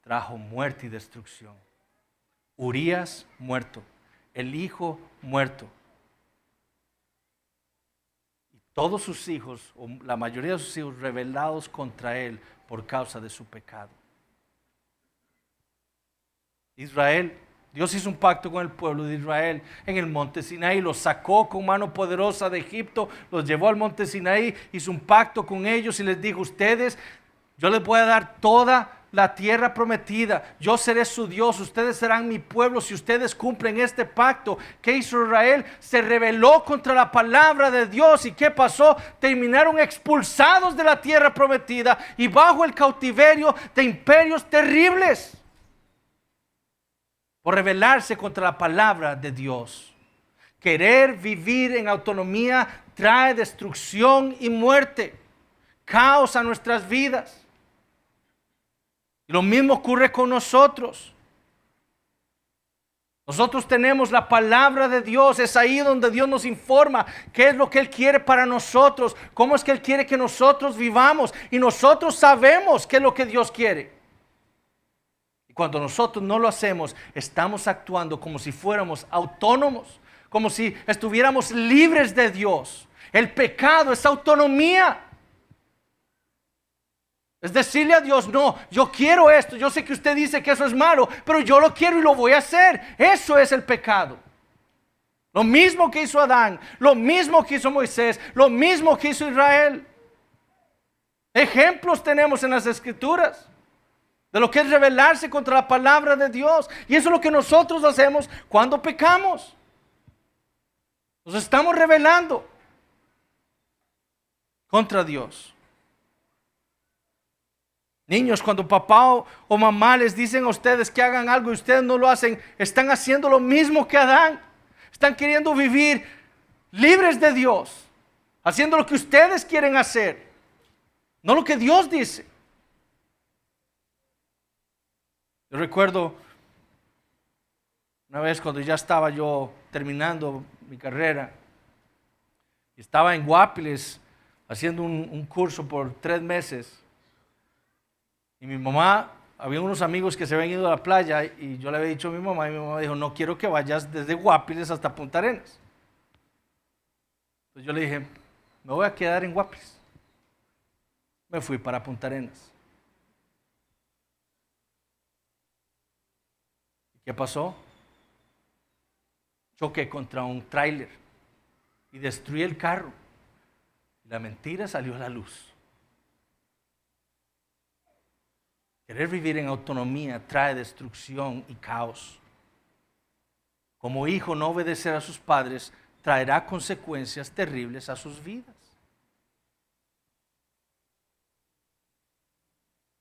Trajo muerte y destrucción. Urías muerto, el hijo muerto. Y todos sus hijos, o la mayoría de sus hijos, rebelados contra él por causa de su pecado. Israel, Dios hizo un pacto con el pueblo de Israel en el monte Sinaí, los sacó con mano poderosa de Egipto, los llevó al monte Sinaí, hizo un pacto con ellos y les dijo: ustedes, yo les voy a dar toda la tierra prometida, yo seré su Dios, ustedes serán mi pueblo si ustedes cumplen este pacto. ¿Qué hizo Israel? Se rebeló contra la palabra de Dios. ¿Y qué pasó? Terminaron expulsados de la tierra prometida y bajo el cautiverio de imperios terribles por rebelarse contra la palabra de Dios. Querer vivir en autonomía trae destrucción y muerte, caos a nuestras vidas. Y lo mismo ocurre con nosotros. Nosotros tenemos la palabra de Dios, es ahí donde Dios nos informa qué es lo que Él quiere para nosotros, cómo es que Él quiere que nosotros vivamos, y nosotros sabemos qué es lo que Dios quiere. Y cuando nosotros no lo hacemos, estamos actuando como si fuéramos autónomos, como si estuviéramos libres de Dios. El pecado es autonomía. Es decirle a Dios, no, yo quiero esto, yo sé que usted dice que eso es malo, pero yo lo quiero y lo voy a hacer. Eso es el pecado. Lo mismo que hizo Adán, lo mismo que hizo Moisés, lo mismo que hizo Israel. Ejemplos tenemos en las Escrituras de lo que es rebelarse contra la palabra de Dios. Y eso es lo que nosotros hacemos cuando pecamos. Nos estamos rebelando contra Dios. Niños, cuando papá o mamá les dicen a ustedes que hagan algo y ustedes no lo hacen, están haciendo lo mismo que Adán. Están queriendo vivir libres de Dios, haciendo lo que ustedes quieren hacer, no lo que Dios dice. Yo recuerdo una vez cuando ya estaba yo terminando mi carrera, y estaba en Guapiles haciendo un curso por 3 meses. Y mi mamá, había unos amigos que se habían ido a la playa y yo le había dicho a mi mamá, y mi mamá dijo, no quiero que vayas desde Guapiles hasta Punta Arenas. Entonces yo le dije, me voy a quedar en Guapiles. Me fui para Punta Arenas. ¿Qué pasó? Choqué contra un tráiler y destruí el carro. La mentira salió a la luz. Querer vivir en autonomía trae destrucción y caos. Como hijo, no obedecer a sus padres traerá consecuencias terribles a sus vidas.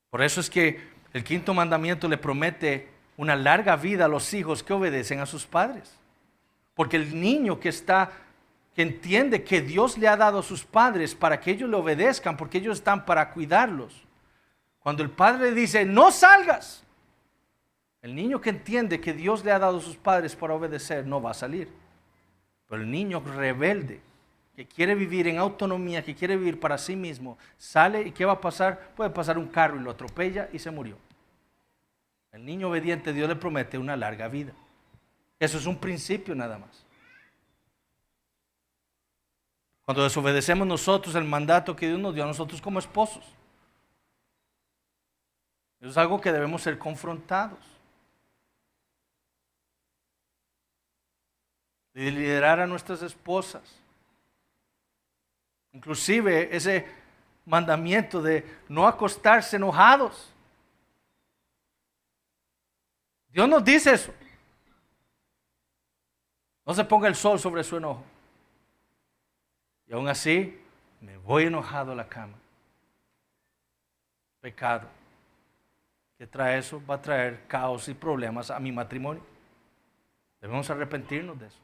Por eso es que el 5.º mandamiento le promete una larga vida a los hijos que obedecen a sus padres. Porque el niño que entiende que Dios le ha dado a sus padres para que ellos le obedezcan, porque ellos están para cuidarlos. Cuando el padre le dice, no salgas, el niño que entiende que Dios le ha dado a sus padres para obedecer, no va a salir. Pero el niño rebelde, que quiere vivir en autonomía, que quiere vivir para sí mismo, sale y ¿qué va a pasar? Puede pasar un carro y lo atropella y se murió. El niño obediente, Dios le promete una larga vida. Eso es un principio nada más. Cuando desobedecemos nosotros el mandato que Dios nos dio a nosotros como esposos, eso es algo que debemos ser confrontados. De liderar a nuestras esposas. Inclusive ese mandamiento de no acostarse enojados. Dios nos dice eso. No se ponga el sol sobre su enojo. Y aún así, me voy enojado a la cama. Pecado. ¿Qué trae eso? Va a traer caos y problemas a mi matrimonio. Debemos arrepentirnos de eso.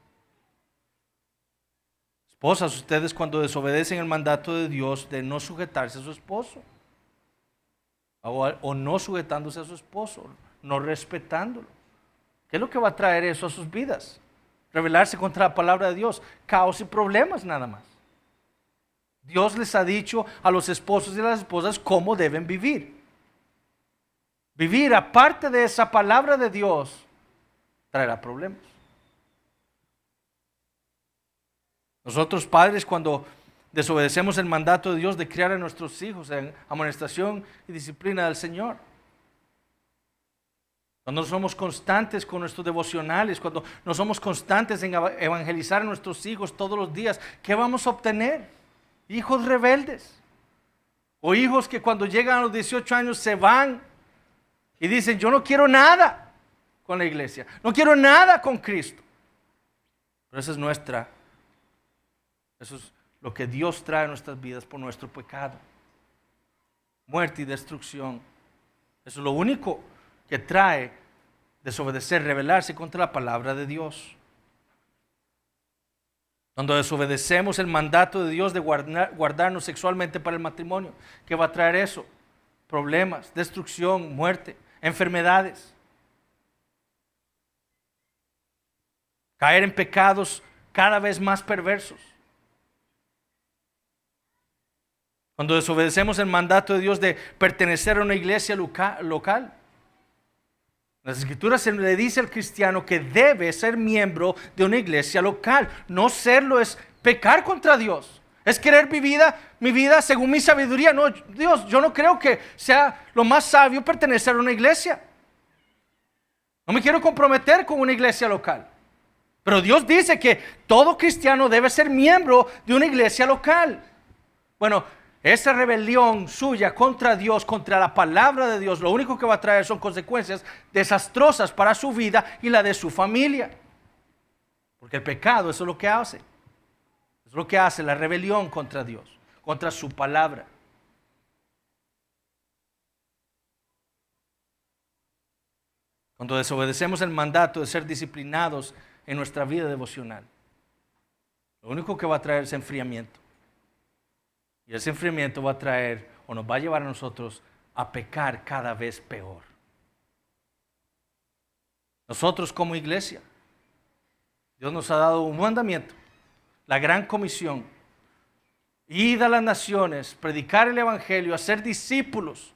Esposas, ustedes cuando desobedecen el mandato de Dios de no sujetarse a su esposo, o no sujetándose a su esposo, no respetándolo, ¿qué es lo que va a traer eso a sus vidas? Rebelarse contra la palabra de Dios, caos y problemas nada más. Dios les ha dicho a los esposos y a las esposas cómo deben vivir. Vivir aparte de esa palabra de Dios traerá problemas. Nosotros padres, cuando desobedecemos el mandato de Dios de criar a nuestros hijos en amonestación y disciplina del Señor, cuando no somos constantes con nuestros devocionales, cuando no somos constantes en evangelizar a nuestros hijos todos los días, ¿qué vamos a obtener? Hijos rebeldes. O hijos que cuando llegan a los 18 años se van y dicen, yo no quiero nada con la iglesia, no quiero nada con Cristo. Pero eso es lo que Dios trae a nuestras vidas por nuestro pecado. Muerte y destrucción. Eso es lo único que trae desobedecer, rebelarse contra la palabra de Dios. Cuando desobedecemos el mandato de Dios de guardarnos sexualmente para el matrimonio, ¿qué va a traer eso? Problemas, destrucción, muerte, enfermedades. caer en pecados cada vez más perversos. Cuando desobedecemos el mandato de Dios de pertenecer a una iglesia local. Las Escrituras se le dice al cristiano que debe ser miembro de una iglesia local. No serlo es pecar contra Dios. Es querer mi vida según mi sabiduría. No, Dios, yo no creo que sea lo más sabio pertenecer a una iglesia. No me quiero comprometer con una iglesia local. Pero Dios dice que todo cristiano debe ser miembro de una iglesia local. Bueno, esa rebelión suya contra Dios, contra la palabra de Dios, lo único que va a traer son consecuencias desastrosas para su vida y la de su familia. Porque el pecado, eso es lo que hace. Es lo que hace la rebelión contra Dios, contra su palabra. Cuando desobedecemos el mandato de ser disciplinados en nuestra vida devocional, lo único que va a traer es enfriamiento. Y ese enfriamiento va a traer o nos va a llevar a nosotros a pecar cada vez peor. Nosotros como iglesia, Dios nos ha dado un mandamiento, la gran comisión: id a las naciones, predicar el evangelio, hacer discípulos,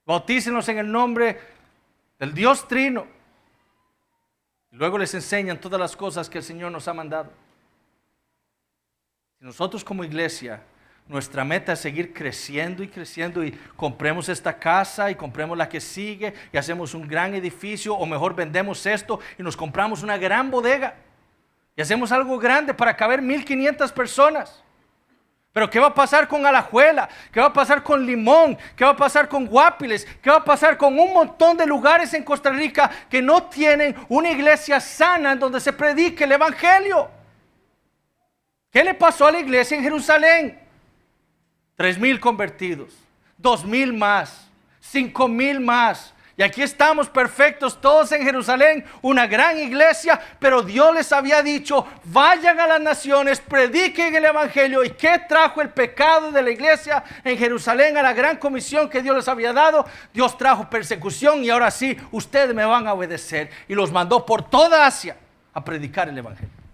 bautícenlos en el nombre del Dios Trino. Y luego les enseñan todas las cosas que el Señor nos ha mandado. Si nosotros como iglesia, nuestra meta es seguir creciendo y compremos esta casa y compremos la que sigue y hacemos un gran edificio, o mejor vendemos esto y nos compramos una gran bodega y hacemos algo grande para caber 1,500 personas. Pero ¿qué va a pasar con Alajuela? ¿Qué va a pasar con Limón? ¿Qué va a pasar con Guapiles? ¿Qué va a pasar con un montón de lugares en Costa Rica que no tienen una iglesia sana en donde se predique el evangelio? ¿Qué le pasó a la iglesia en Jerusalén? 3,000 convertidos, 2,000 más, 5,000 más. Y aquí estamos perfectos todos en Jerusalén, una gran iglesia, pero Dios les había dicho: vayan a las naciones, prediquen el evangelio. ¿Y qué trajo el pecado de la iglesia en Jerusalén a la gran comisión que Dios les había dado? Dios trajo persecución, y ahora sí, ustedes me van a obedecer. Y los mandó por toda Asia a predicar el evangelio.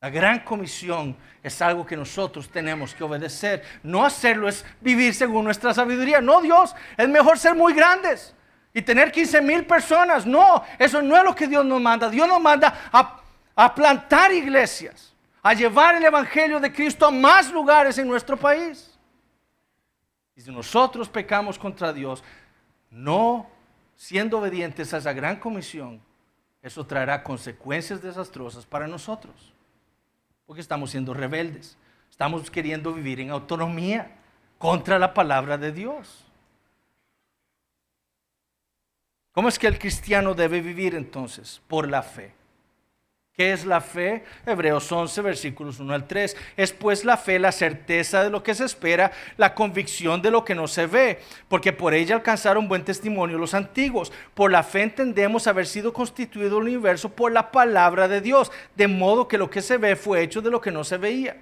La gran comisión es algo que nosotros tenemos que obedecer. No hacerlo es vivir según nuestra sabiduría. No, Dios, es mejor ser muy grandes y tener 15,000 personas. No, eso no es lo que Dios nos manda. Dios nos manda a plantar iglesias, a llevar el evangelio de Cristo a más lugares en nuestro país. Y si nosotros pecamos contra Dios, no siendo obedientes a esa gran comisión, eso traerá consecuencias desastrosas para nosotros. Porque estamos siendo rebeldes, estamos queriendo vivir en autonomía contra la palabra de Dios. ¿Cómo es que el cristiano debe vivir entonces? Por la fe. ¿Qué es la fe? Hebreos 11, versículos 1 al 3. Es pues la fe la certeza de lo que se espera, la convicción de lo que no se ve, porque por ella alcanzaron buen testimonio los antiguos. Por la fe entendemos haber sido constituido el universo por la palabra de Dios, de modo que lo que se ve fue hecho de lo que no se veía.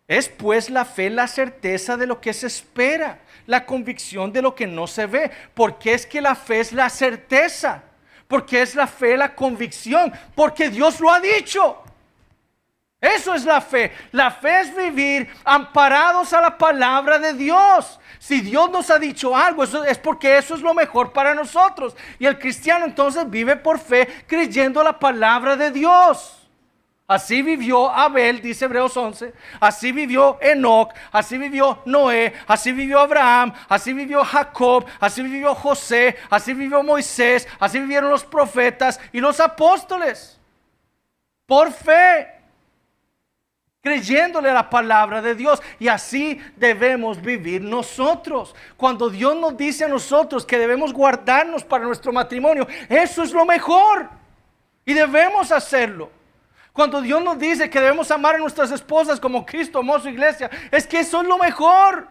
Es pues la fe la certeza de lo que se espera, la convicción de lo que no se ve. Porque es que la fe es la certeza. Porque es la fe, la convicción, porque Dios lo ha dicho. Eso es la fe. La fe es vivir amparados a la palabra de Dios. Si Dios nos ha dicho algo, eso es porque eso es lo mejor para nosotros. Y el cristiano entonces vive por fe, creyendo la palabra de Dios. Así vivió Abel, dice Hebreos 11, así vivió Enoc, así vivió Noé, así vivió Abraham, así vivió Jacob, así vivió José, así vivió Moisés, así vivieron los profetas y los apóstoles. Por fe, creyéndole a la palabra de Dios. Y así debemos vivir nosotros. Cuando Dios nos dice a nosotros que debemos guardarnos para nuestro matrimonio, eso es lo mejor y debemos hacerlo. Cuando Dios nos dice que debemos amar a nuestras esposas como Cristo amó a su iglesia, es que eso es lo mejor.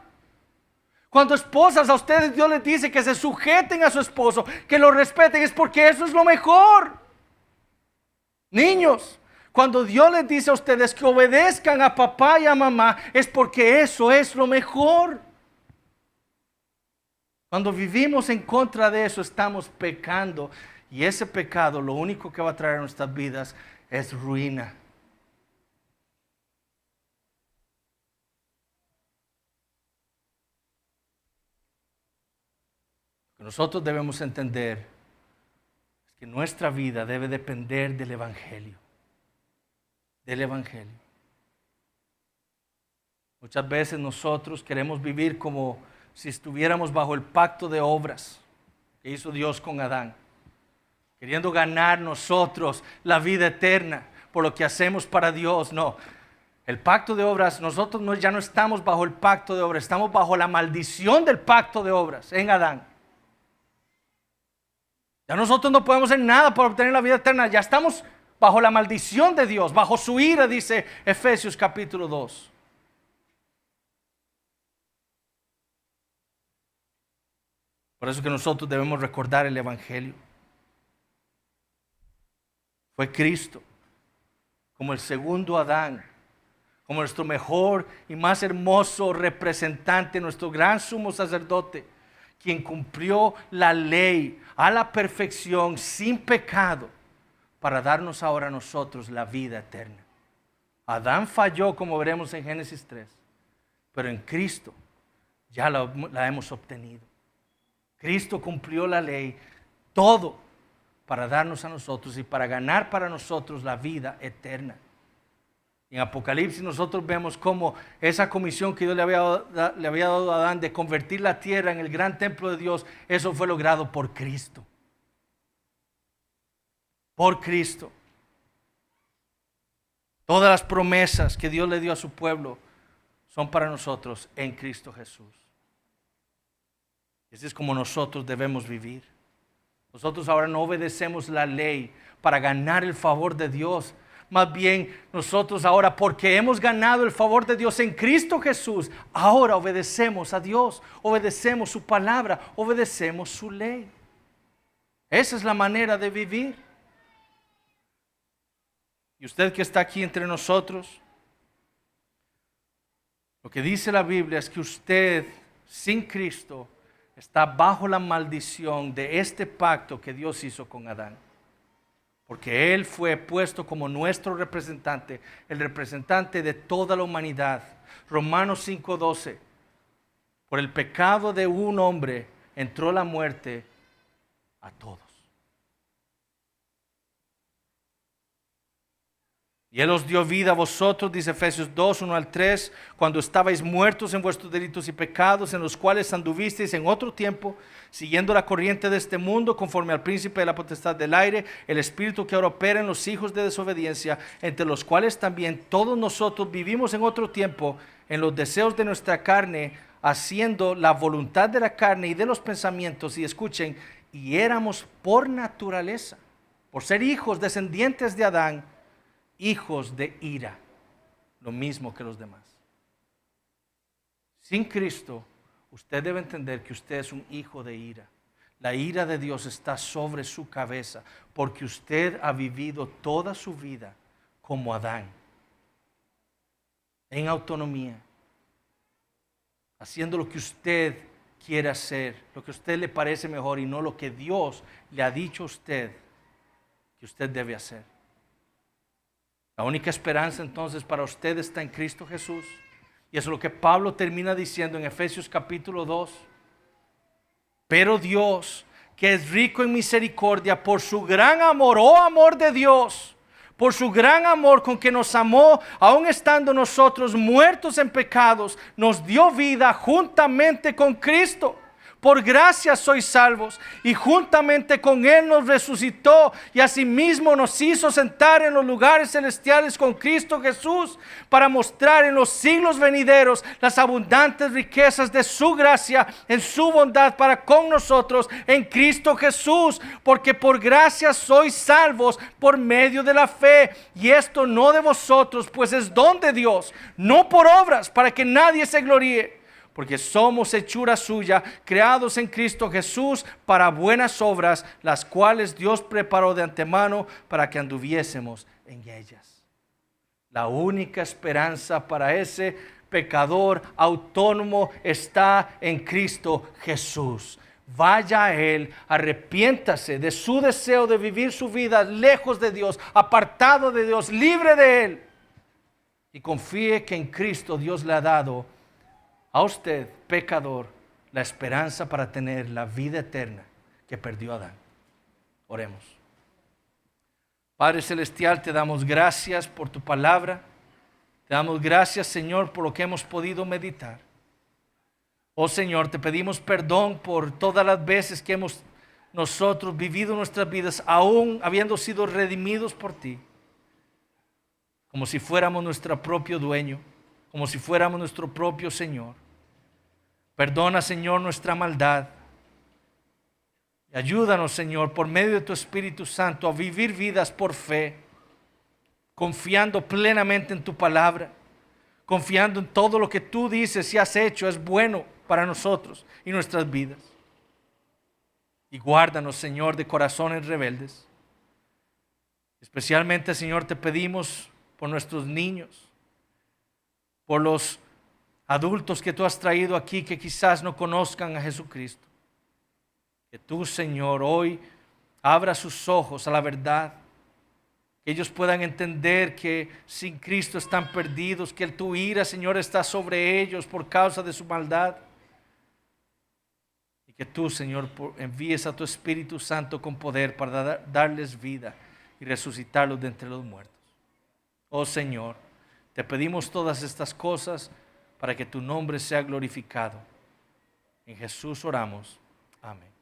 Cuando esposas a ustedes Dios les dice que se sujeten a su esposo, que lo respeten, es porque eso es lo mejor. Niños, cuando Dios les dice a ustedes que obedezcan a papá y a mamá, es porque eso es lo mejor. Cuando vivimos en contra de eso, estamos pecando. Y ese pecado lo único que va a traer a nuestras vidas es ruina. Lo que nosotros debemos entender es que nuestra vida debe depender del Evangelio. Del Evangelio. Muchas veces nosotros queremos vivir como si estuviéramos bajo el pacto de obras que hizo Dios con Adán, queriendo ganar nosotros la vida eterna por lo que hacemos para Dios. No, el pacto de obras, nosotros ya no estamos bajo el pacto de obras, estamos bajo la maldición del pacto de obras en Adán. Ya nosotros no podemos hacer nada para obtener la vida eterna, ya estamos bajo la maldición de Dios, bajo su ira, dice Efesios capítulo 2. Por eso que nosotros debemos recordar el Evangelio. Fue Cristo como el segundo Adán, como nuestro mejor y más hermoso representante, nuestro gran sumo sacerdote, quien cumplió la ley a la perfección sin pecado para darnos ahora a nosotros la vida eterna. Adán falló, como veremos en Génesis 3, pero en Cristo ya la hemos obtenido. Cristo cumplió la ley, todo para darnos a nosotros y para ganar para nosotros la vida eterna. En Apocalipsis nosotros vemos cómo esa comisión que Dios le había dado a Adán de convertir la tierra en el gran templo de Dios, eso fue logrado por Cristo. Por Cristo. Todas las promesas que Dios le dio a su pueblo son para nosotros en Cristo Jesús. Así es como nosotros debemos vivir. Nosotros ahora no obedecemos la ley para ganar el favor de Dios. Más bien nosotros ahora, porque hemos ganado el favor de Dios en Cristo Jesús, ahora obedecemos a Dios, obedecemos su palabra, obedecemos su ley. Esa es la manera de vivir. Y usted que está aquí entre nosotros, lo que dice la Biblia es que usted sin Cristo está bajo la maldición de este pacto que Dios hizo con Adán. Porque Él fue puesto como nuestro representante, el representante de toda la humanidad. Romanos 5:12. Por el pecado de un hombre entró la muerte a todos. Y Él os dio vida a vosotros, dice Efesios 2, 1 al 3, cuando estabais muertos en vuestros delitos y pecados, en los cuales anduvisteis en otro tiempo, siguiendo la corriente de este mundo, conforme al príncipe de la potestad del aire, el espíritu que ahora opera en los hijos de desobediencia, entre los cuales también todos nosotros vivimos en otro tiempo, en los deseos de nuestra carne, haciendo la voluntad de la carne y de los pensamientos, y escuchen, y éramos por naturaleza, por ser hijos descendientes de Adán, hijos de ira, lo mismo que los demás. Sin Cristo, usted debe entender que usted es un hijo de ira. La ira de Dios está sobre su cabeza porque usted ha vivido toda su vida como Adán, en autonomía, haciendo lo que usted quiere hacer, lo que a usted le parece mejor y no lo que Dios le ha dicho a usted que usted debe hacer. La única esperanza entonces para usted está en Cristo Jesús. Y eso es lo que Pablo termina diciendo en Efesios capítulo 2. Pero Dios, que es rico en misericordia, por su gran amor, oh amor de Dios, por su gran amor con que nos amó, aun estando nosotros muertos en pecados, nos dio vida juntamente con Cristo. Por gracia sois salvos, y juntamente con Él nos resucitó, y asimismo nos hizo sentar en los lugares celestiales con Cristo Jesús, para mostrar en los siglos venideros las abundantes riquezas de su gracia en su bondad para con nosotros en Cristo Jesús. Porque por gracia sois salvos por medio de la fe, y esto no de vosotros, pues es don de Dios, no por obras, para que nadie se gloríe. Porque somos hechura suya, creados en Cristo Jesús para buenas obras, las cuales Dios preparó de antemano para que anduviésemos en ellas. La única esperanza para ese pecador autónomo está en Cristo Jesús. vaya a Él, arrepiéntase de su deseo de vivir su vida lejos de Dios, apartado de Dios, libre de Él. Y confíe que en Cristo Dios le ha dado a usted, pecador, la esperanza para tener la vida eterna que perdió Adán. Oremos. Padre Celestial, te damos gracias por tu palabra. Te damos gracias, Señor, por lo que hemos podido meditar. Oh Señor, te pedimos perdón por todas las veces que hemos nosotros vivido nuestras vidas, aún habiendo sido redimidos por ti, como si fuéramos nuestro propio dueño, como si fuéramos nuestro propio Señor. Perdona, Señor, nuestra maldad. Y ayúdanos, Señor, por medio de tu Espíritu Santo, a vivir vidas por fe, confiando plenamente en tu palabra, confiando en todo lo que tú dices y has hecho es bueno para nosotros y nuestras vidas. Y guárdanos, Señor, de corazones rebeldes. Especialmente, Señor, te pedimos por nuestros niños, por los adultos que tú has traído aquí que quizás no conozcan a Jesucristo. Que tú, Señor, hoy abra sus ojos a la verdad, que ellos puedan entender que sin Cristo están perdidos, que tu ira, Señor, está sobre ellos por causa de su maldad. Y que tú, Señor, envíes a tu Espíritu Santo con poder para darles vida y resucitarlos de entre los muertos. Oh Señor, te pedimos todas estas cosas para que tu nombre sea glorificado. En Jesús oramos. Amén.